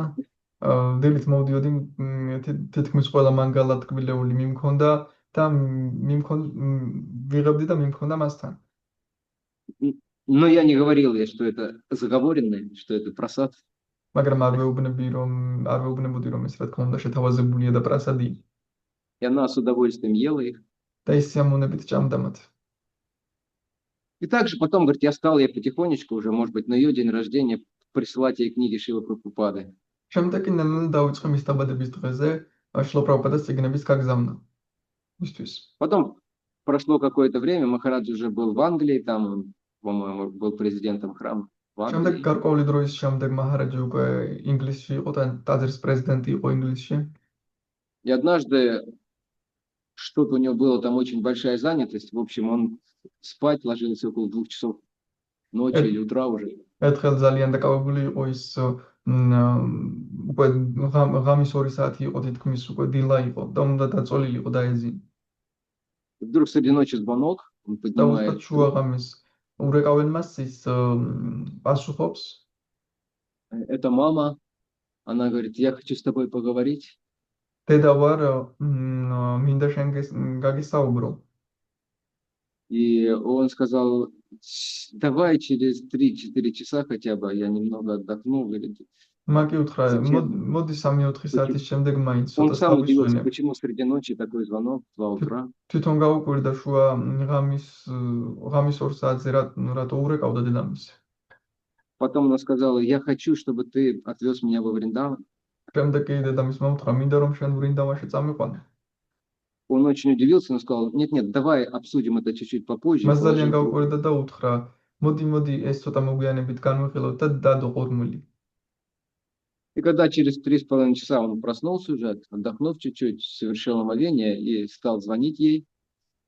დილით მოვდიოდი, თითქმის ყველა მანგალა ტკბილეული მიმქონდა და ვიღებდი და მიმქონდა მასთან. Но я не говорил ей, что это заговоренное, что это просад. მაგრამ არ ვეუბნებოდი რომ ეს რა თქმა უნდა შეთავაზებულია და პრასადია И она с удовольствием ела их. და ის სიამოვნებით ჭამდა მათ. И также потом, говорит, я стал ей потихонечку уже, может быть, на ее день рождения присылать ей книги Шилы Прабхупады. შემდეგ კი ნელ-ნელა დაიწყო მის დაბადების დღეზე შილო პრაბჰუპადას წიგნების გაგზავნა მისთვის. Потом прошло какое-то время, Махарадж уже был в Англии, там он, по-моему, был президентом храма в შემდეგ Англии. გარკვეული დროის შემდეგ მაჰარაჯი უკვე ინგლისში იყო და ტაძრის პრეზიდენტი იყო ინგლისში. И однажды что-то у него было там очень большая занятость. В общем, он спать ложился около 2 часов ночи или утра уже. ერთხელ ძალიან დაკავებული იყო ის უკვე ღამის 2 საათი იყო თითქმის უკვე დილა იყო და უნდა დაწოლილიყო დაეძინა. И вдруг среди ночи звонок, он და поднимает უბრალოდ შუა ღამის ურეკავენ მას ის პასუხობს. Это мама. Она говорит, я хочу с тобой поговорить. დედა ვარ მინდა შენ გაგისაუბრო. И он сказал, давай через 3-4 часа хотя бы, я немного отдохну. Говорит, მაკი უთხრა Зачем? მოდი 3-4 საათის შემდეგ მაინც он ცოტა сам удивился, დავისვენებ. почему среди ночи такой звонок в 2 утра. თვითონ გაუკვირდა შუა ღამის 2 საათზე რატო ურეკავდა დედამისი. Потом она сказала, я хочу, чтобы ты отвез меня во Вриндаван. შემდეგ კი დედამისმა უთხრა მინდა რომ შენ ვრინდავანში წამიყვანო. Он очень удивился, он сказал, нет, давай обсудим это чуть-чуть попозже. მას Положил ძალიან трубку. გაუკვირდა და უთხრა მოდი ეს ცოტა მოგვიანებით განვიხილოთ და დადო ყურმული. И когда через 3,5 часа он проснулся уже, отдохнув чуть-чуть, совершил омовение и стал звонить ей.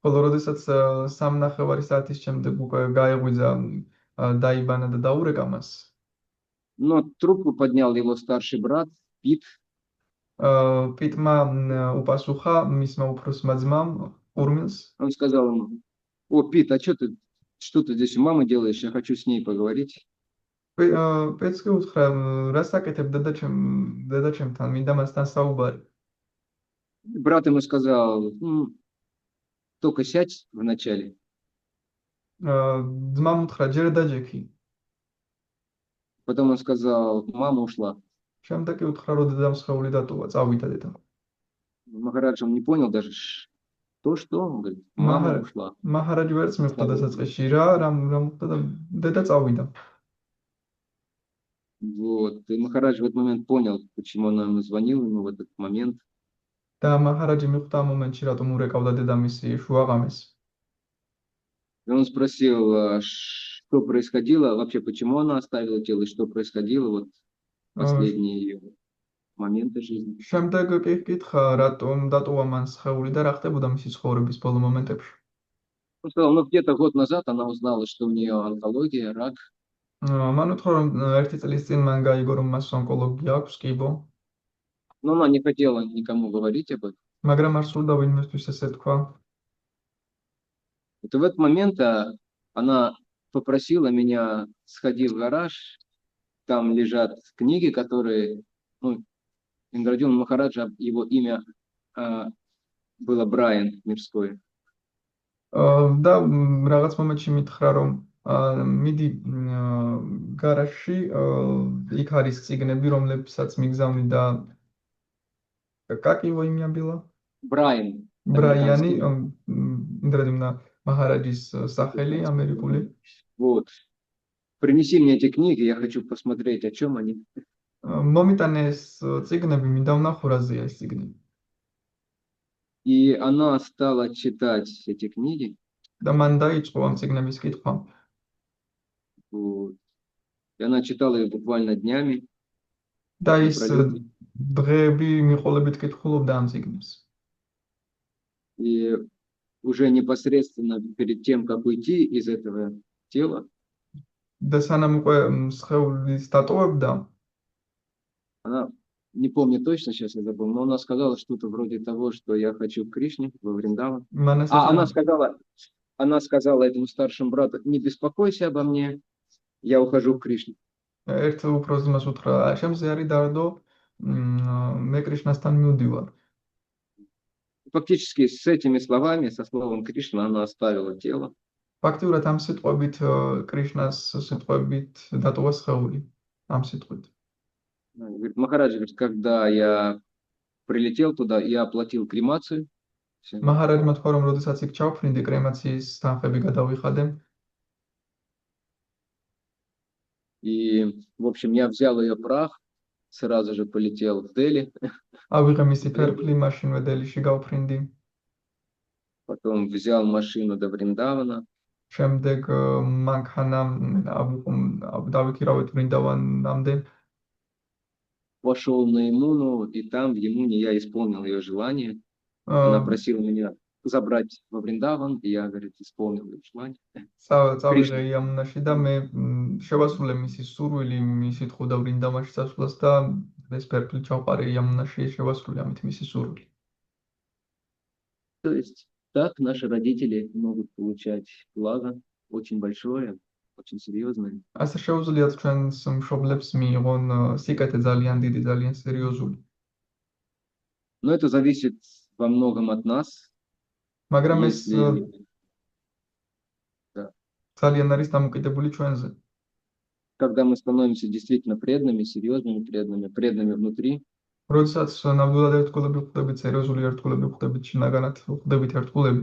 ხოლო როდესაც 3.5 საათის შემდეგ უკვე გაეღვიძა დაიბანა და დაურეკა მას. Но трубку поднял его старший брат Пит. პიტმა უპასუხა მისმა უფროსმა ძმამ ურმილს. Он сказал ему, о, Пит, а что ты здесь у мамы делаешь? Я хочу с ней поговорить. პეტს კი უთხრა რას აკეთებ დედაჩემთან მინდა მასთან საუბარი. Брат ему сказал, только сядь вначале. ძმამ უთხრა ჯერ დაჯექი. Потом он сказал, мама ушла. შემდეგ კი უთხრა რომ დედამ სხეული დატოვა, წავიდა დედა. Махарадж он не понял даже, что он говорит, мама ушла. მაჰარაჯი ვერც მიხვდა დასაწყისში რა მოხდა და დედა წავიდა. Вот. И Махарадж в этот момент понял, почему она ему звонила ему в этот момент. და მაჰარაჯი მიხვდა ამ მომენტში რატომ ურეკავდა დედამისი შუაღამეს. И он спросил, что происходило, вообще, почему она оставила тело, и что происходило вот последние ее моменты жизни. შემდეგ კი ჰკითხა რატომ დატოვა მან სხეული და რა ხდებოდა მისი ცხოვრების ბოლო მომენტებში. Он сказал, где-то год назад она узнала, что у нее онкология, рак. მან უთხრა რომ ერთი წლის წინ მან გაიგო რომ მას ონკოლოგია აქვს კიბო. Но она не хотела никому говорить об этом. მაგრამ არ სურდა ვინმესთვის ესე თქვა. Вот в этот момент она попросила меня сходить в гараж, там лежат книги, которые, Индрадюмна Махараджа, его имя было Брайан Мирской. და რაღაც მომენტში მითხრა რომ მიდი გარაჟში იქ არის წიგნები რომლებსაც მიგზავნი და как его имя было? Брайан. ბრაიანი ინდრადიუმნა მაჰარაჯის სახელი ამერიკული. Вот. Принеси мне эти книги, я хочу посмотреть, о чем они. მომიტანე ეს წიგნები, მინდა ვნახო რაზეა ეს წიგნები. И она стала читать эти книги. და მან დაიწყო ამ წიგნების კითხვა. Вот. И она читала их буквально днями. და ის დღეები მიყოლებით კითხულობდა ამ წიგნებს. И уже непосредственно перед тем, как уйти из этого тела, და სანამ უკვე სხეულის დატოვებდა, она, не помню точно, сейчас я забыл, но она сказала что-то вроде того, что я хочу к Кришне, во Вриндаван. Она сказала этому старшему брату, не беспокойся обо мне, я ухожу к Кришне. ერთ უფროს ძმას უთხრა, შემზე არის დარდო, მე კრიშნასთან მივდივარ. Фактически с этими словами, со словом Кришна, она оставила тело. ფაქტიურად ამ სიტყვებით კრიშნას სიტყვებით დატოვა სხეული ამ სიტყვით. Говорит, Махарадж, говорит, когда я прилетел туда, я оплатил кремацию. Всё. მაჰარაჯმა თქვა, რომ როდესაც იქ ჩავფრინდი, კრემაციის თანხები გადავიხადე. И, в общем, я взял ее прах, сразу же полетел в Дели, ავიღე მისი ფერფლი, მაშინვე დელიში გავფრინდი. потом взял машину до Вриндавана, შემდეგ მანქანამ დავიქირავეთ ვრინდავანამდე. пошел на Ямуну, и там в Ямуне я исполнил ее желание. Она просила меня забрать во Вриндаван, и я, говорит, исполнил ее желание. წავიღე იამუნაში და მე შევასრულე მისი სურვილი, მისი თხოვდა ვრინდავანში წასვლას და ეს ფერფლი ჩავყარე იამუნაში, შევასრულე ამით მისი სურვილი. То есть так наши родители могут получать благо очень большое, очень серьезное. ასე შეუძლიათ ჩვენს მშობლებს მიიღონ სიკეთე ძალიან დიდი, ძალიან სერიოზული. Но это зависит во многом от нас. მაგრამ ეს Если, ძალიან არის დამოკიდებული ჩვენზე. когда мы становимся действительно преданными, серьезными преданными внутри, როდესაც ნამდვილად ერთგულები ვხდებით, სერიოზული ერთგულები ვხდებით, შინაგანად ვხდებით ერთგულები,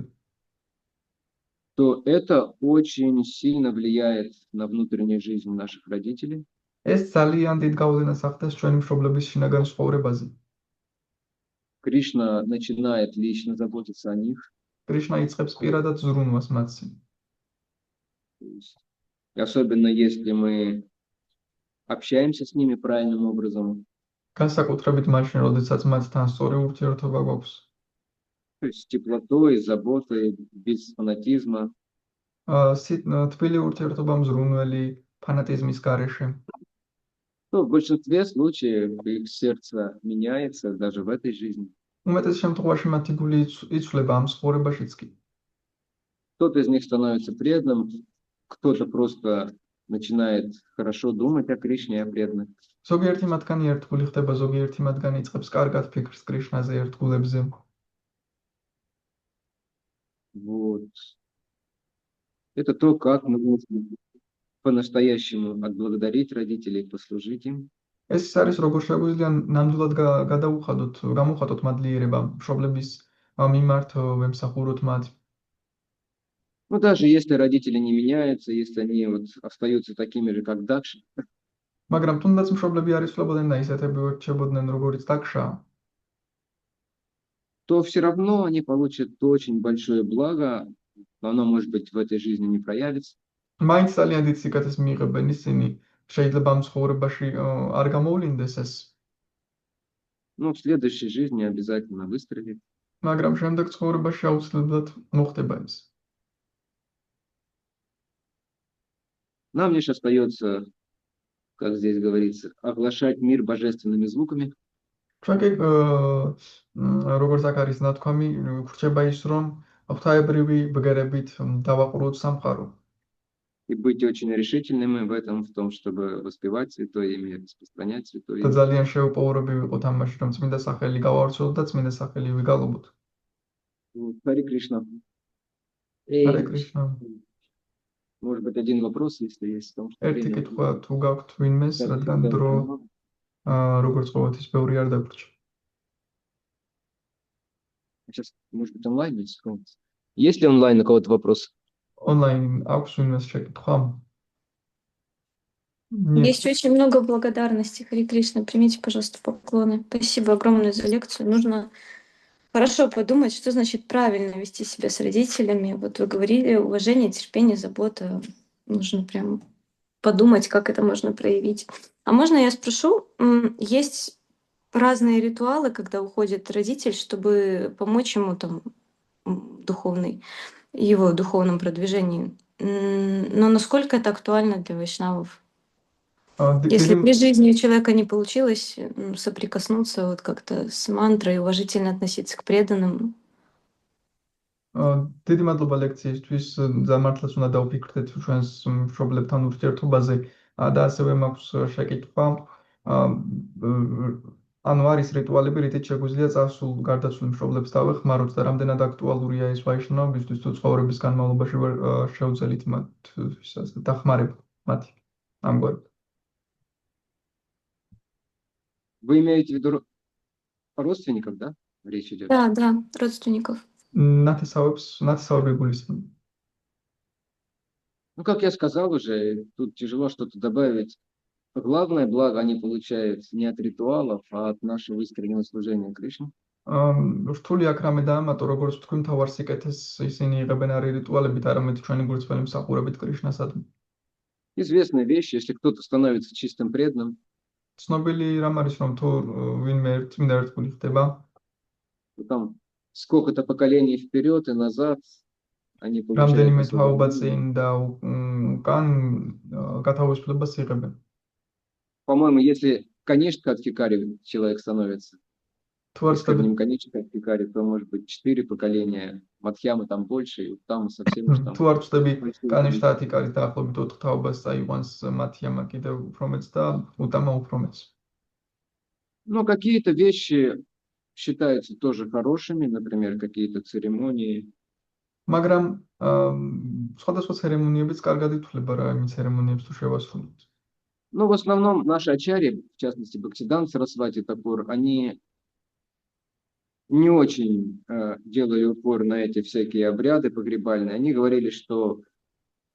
то это очень сильно влияет на внутреннюю жизнь наших родителей. ეს ძალიან დიდ გავლენას ახდენს ჩვენი მშობლების შინაგან ცხოვრებაზე. Кришна начинает лично заботиться о них. კრიშნა იწყებს პირადად ზრუნვას მათზე. То есть, особенно если мы общаемся с ними правильным образом. განსაკუთრებით მაშინ, როდესაც მათთან სწორი ურთიერთობა გვაქვს. То есть с теплотой, с заботой, без фанатизма. თბილი ურთიერთობა მზრუნველი, ფანატიზმის გარეშე. То в большинстве случаев их сердце меняется даже в этой жизни. უმეტეს შემთხვევაში მათი გული იცვლება ამ ცხოვრებაშიც კი. Кто-то из них становится преданным, кто-то просто начинает хорошо думать о Кришне и о преданных. ზოგიერთი მათგანი ერთგული ხდება, ზოგიერთი მათგანი იწყებს карგად ფიქრს კრიშნაზე, ერთგულებზე. Вот. Это то, как мы можем по-настоящему отблагодарить родителей, послужить им. ეს ის არის, როგორ შეგვიძლია ნამდვილად გამოვხატოთ მადლიერება მშობლების მიმართ, ვემსახუროთ მათ. Ну, даже если родители не меняются, если они вот остаются такими же, как Дакша, მაგრამ თუნდაც მშობლები არ იცვლებოდნენ და ისეთები რჩებოდნენ, როგორც დაკშა, то все равно они получат очень большое благо, но оно, может быть, в этой жизни не проявится. მაინც ძალიან დიდ სიკეთეს მიიღებენ ისინი, შეიძლება ამ ცხოვრებაში არ გამოვლინდეს ეს, Но в следующей жизни обязательно выстрелит. მაგრამ შემდეგ ცხოვრებაში აუცილებლად მოხდება ეს. Нам лишь остается, как здесь говорится, оглашать мир божественными звуками. ჩვენ კი როგორც აქ არის ნათქვამი, ვრჩება ის, რომ ღვთაებრივი ბგერებით დავაყუროთ სამყარო. И быть очень решительными в этом, в том, чтобы воспевать святое имя, распространять святое და имя. ძალიან შეუპოვარები ვიყოთ ამაში, რომ წმინდა სახელი გავავრცელოთ და წმინდა სახელი ვიგალობოთ. Вот, Харе Кришна. ჰარე კრიშნა. Может быть, один вопрос, если есть, потому что ერთი время კითხვა თუ გაქვთ ვინმეს, რადგან დრო როგორც ყოველთვის ბევრი არ დაგვრჩა. Сейчас, может быть, онлайн есть какой-то? Есть ли онлайн у кого-то вопрос? Онлайн აქვს ვინმეს შეკითხვა? Нет. Есть очень много благодарности, Харе Кришна. Примите, пожалуйста, поклоны. Спасибо огромное за лекцию. Нужно хорошо подумать, что значит правильно вести себя с родителями. Вот вы говорили, уважение, терпение, забота. Нужно прям подумать, как это можно проявить. А можно я спрошу, есть разные ритуалы, когда уходит родитель, чтобы помочь ему там его духовном продвижении. Но насколько это актуально для вайшнавов? Если при жизни у человека не получилось соприкоснуться вот как-то с мантрой, уважительно относиться к преданным. დიდი მადლობა ლექციისთვის. Მართლაც უნდა დავფიქრდეთ ჩვენს მშობლებთან ურთიერთობაზე და ასევე მაქვს შეკითხვა. ანუ არის რიტუალები, რითიც შეგვიძლია წარსულ გარდაცვლილ მშობლებს დავეხმაროთ და რამდენად აქტუალურია ეს ვაიშნავებისთვის, თუ ცხოვრების განმავლობაში ვერ შევძელით მათ დახმარება მათი ამგვარად. Вы имеете в виду родственников, да? Речь идет. Да, родственников. ნათესავები გულისხმობ. Ну, как я сказал уже, тут тяжело что-то добавить. Главное благо они получают не от ритуалов, а от нашего искреннего служения Кришне. რთული აქ რამე დაამატო, როგორც თქვი, მთავარ სიკეთეს ისინი იღებენ არა რიტუალებით, არამედ ჩვენი გულწრფელი მსახურებით კრიშნასადმი. Известная вещь, если кто-то становится чистым преданным, ცნობილი რამ არის, რომ თუ ვინმე წმინდა ერთგული ხდება, то там сколько-то поколений вперед и назад они получают რამდენიმე თაობა освобождение. წინ და უკან გათავისუფლებას იღებენ. По-моему, если канишка от хикари человек становится, თუ არ если ხდება ним канишка от хикари, то может быть 4 поколения, Мадхьямы там больше, и там совсем уж там. თუ არ ხდები большие კანიშტათი კარი დაახლოებით 4 თაობას წაიყვანს მათიამა კიდევ უფრო მეც და უტამა უფრო მეც. Но какие-то вещи считаются тоже хорошими, например, какие-то церемонии. მაგრამ სხვადასხვა ცერემონიებიც კარგად ითვლება რა იმ ცერემონიებს თუ შევასრულოთ. Но в основном наши ачарьи, в частности Бхактисиданта Сарасвати Такур, они не очень делали упор на эти всякие обряды погребальные. Они говорили, что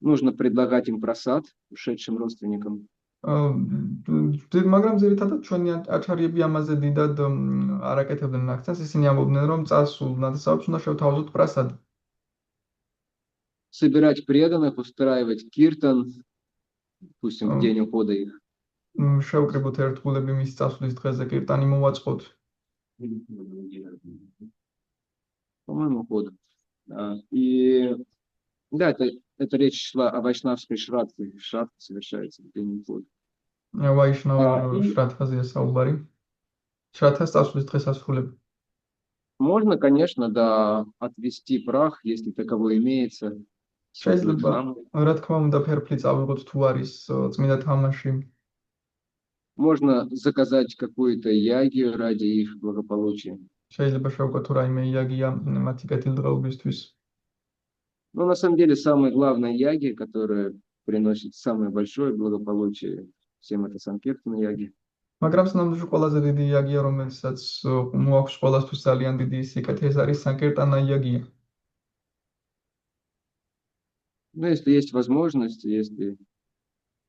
нужно предлагать им прасад ушедшим родственникам. მაგრამ ზირითადად ჩვენი აჩარიები ამაზე დიდად არ აკეთებდნენ აქცენტს, ისინი ამბობდნენ, რომ წარსულ ნათესავებს უნდა შევთავაზოთ პრასად. Собирать преданных, устраивать киртан, допустим, в день ухода их. შევკრიბოთ ერთგულები მის წასვლის დღეზე კირტანი მოვაწყოთ. По-моему, ухода. И да, это речь шла о вайшнавской шрадхе. Шрадха совершается в день ухода. ვაიშნავ შრადხაზია საუბარი. შრადხას წასვლის დღეს ასრულებ. Можно, конечно, да, отвести прах, если таковой имеется. შეიძლება, რა თქმა უნდა, ფერფლი წავიღოთ თუ არის წმინდა თამაში. Можно заказать какую-то ягью ради их благополучия. შეიძლება შევკოთ თუ რაიმე იაგია მათი კეთილდღეობისთვის. Но на самом деле самая главная яги, которая приносит самое большое благополучие, всем это Санкиртана яги. მაგრამ სანამდეში ყველაზე დიდი იაგია, რომელსაც მოაქვს ყველასთვის ძალიან დიდი სიკეთე, ეს არის санкиртана იაგია. Но если есть возможность, если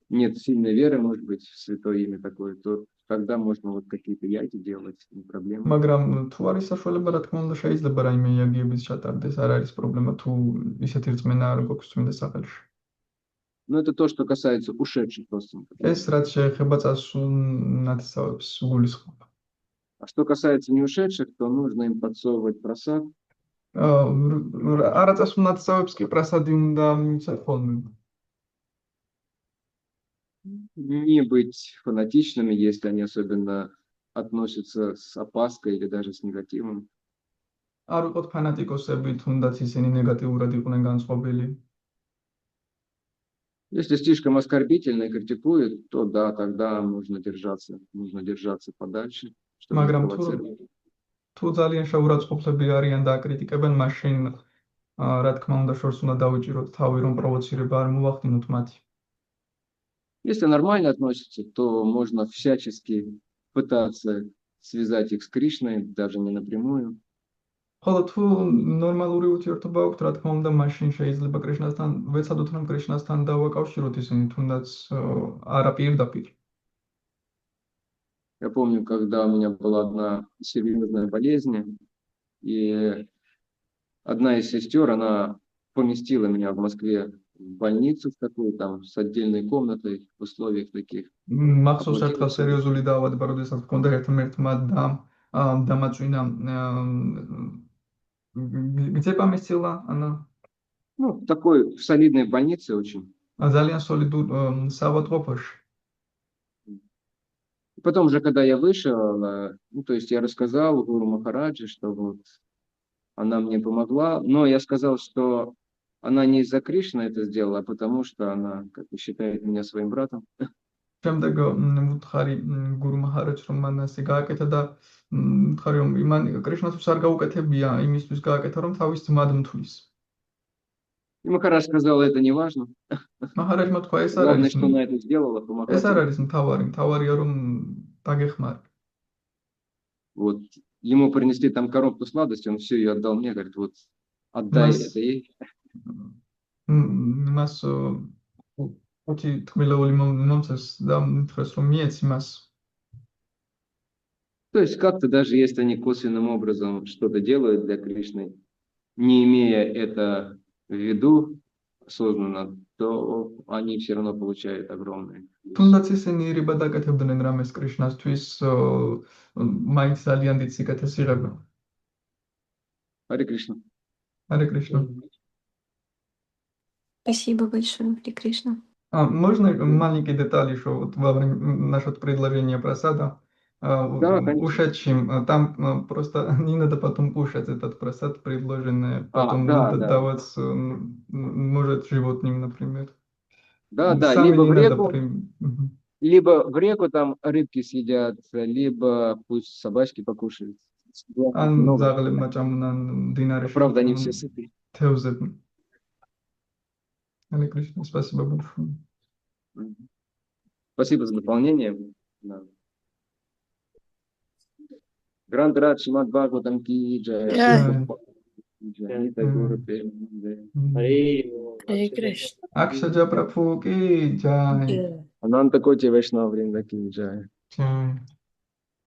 нет сильной веры, может быть, в святое имя такое, то тогда можно вот какие-то яги делать, не проблема. მაგრამ თუ არის საშუალება, რა თქმა უნდა, შეიძლება რაიმე იაგიების ჩატარდეს, არ არის პრობლემა თუ ისეთი რწმენა არ გვაქვს წმინდა სახელში. Но это то, что касается ушедших родственников. ეს რაც შეეხება წასულ ნათესავებს გულისხმობ. А что касается не ушедших, то нужно им подсовывать прасад. არა წასულ ნათესავებს კი პრასადი უნდა მიცეთ ხოლმე. Не быть фанатичными, если они особенно относятся с опаской или даже с негативом. არ ვიყოთ ფანატიკოსები, თუნდაც ისინი ნეგატიურად იყვნენ განწყობილი. Если слишком оскорбительно и критикуют, то да, тогда нужно держаться подальше, чтобы не მაგრამ провоцировать. თუ ძალიან შეურაცხყოფლები არიან და აკრიტიკებენ, მაშინ რა თქმა უნდა შორს უნდა დავიჭიროთ თავი, რომ პროვოცირება არ მოვახდინოთ მათი. Если нормально относятся, то можно всячески пытаться связать их с Кришной, даже не напрямую. ხოლო თუ ნორმალური ურთიერთობა აქვს, რა თქმა უნდა, მაშინ შეიძლება კრიშნასთან ვეცადოთ, რომ კრიშნასთან დავაკავშიროთ ისინი, თუნდაც არა პირდაპირ. Я помню, когда у меня была одна серьезная болезнь, и одна из сестер, она поместила меня в Москве в больницу в такую, там, с отдельной комнатой, в условиях таких. მახსოვს ერთხელ სერიოზული დაავადება, როდესაც მქონდა ერთმანეთმა დამაწვინა где поместила она? Ну, в такой солидной больнице очень. ძალიან солидურ საავადმყოფოში. Потом же, когда я вышел, ну, то есть я рассказал Гуру Махараджи, что вот она мне помогла, но я сказал, что она не из-за Кришны это сделала, а потому что она как бы считает меня своим братом. შემდეგ ვუთხარი გურუ მაჰარაჯს რომ მან ასე გააკეთა და ვუთხარი რომ იმან კრიშნას არ გაუკეთებია იმისთვის გააკეთა რომ თავის ძმად მთვლის. И Махарадж сказал, это не важно. მაჰარაჯმა თქვა ეს არ Главное, არის что она это сделала, помогла ეს არ тебе. არის მთავარია რომ დაგეხმარი. Вот. Ему принесли там коробку сладостей, он все ее отдал мне, говорит, вот отдай Нас- это ей. მას ოთი თმილეული მომწეს და მთხრეს რომ მიეცი მას. То есть как-то даже если они косвенным образом что-то делают для Кришны, не имея это в виду осознанно, то они все равно получают огромное. თუნდაც ისინი ირიბად აკეთებდნენ რამეს კრიშნასთვის, მაინც ძალიან დიდ სიკეთეს იღებენ. Харе Кришна. Харе Кришна. Спасибо большое, Харе Кришна. Можно маленькие детали, что вот во время нашего предложения про сада, Да, конечно. ушедшим, там просто не надо потом кушать этот просад, предложенный, потом да, да. давать, может, животным, например. Да, да, Сами либо не в надо реку, Мгм. либо в реку там рыбки съедят, либо пусть собачки покушают. ან Много. ზაღლებმა ჭამუნან მდინარეში. Правда, они все сыты. თევზები. Харе Кришна, спасибо большое. Спасибо за дополнение. Да. Гранд Радж Шримад Бхагаватам ки джай. Джай. Джанита Гуру Премананде. Харе Кришна. Акшаджа Прабху ки джай. Джай. Ананта Коти Вайшнава Вринда ки джай. Джай.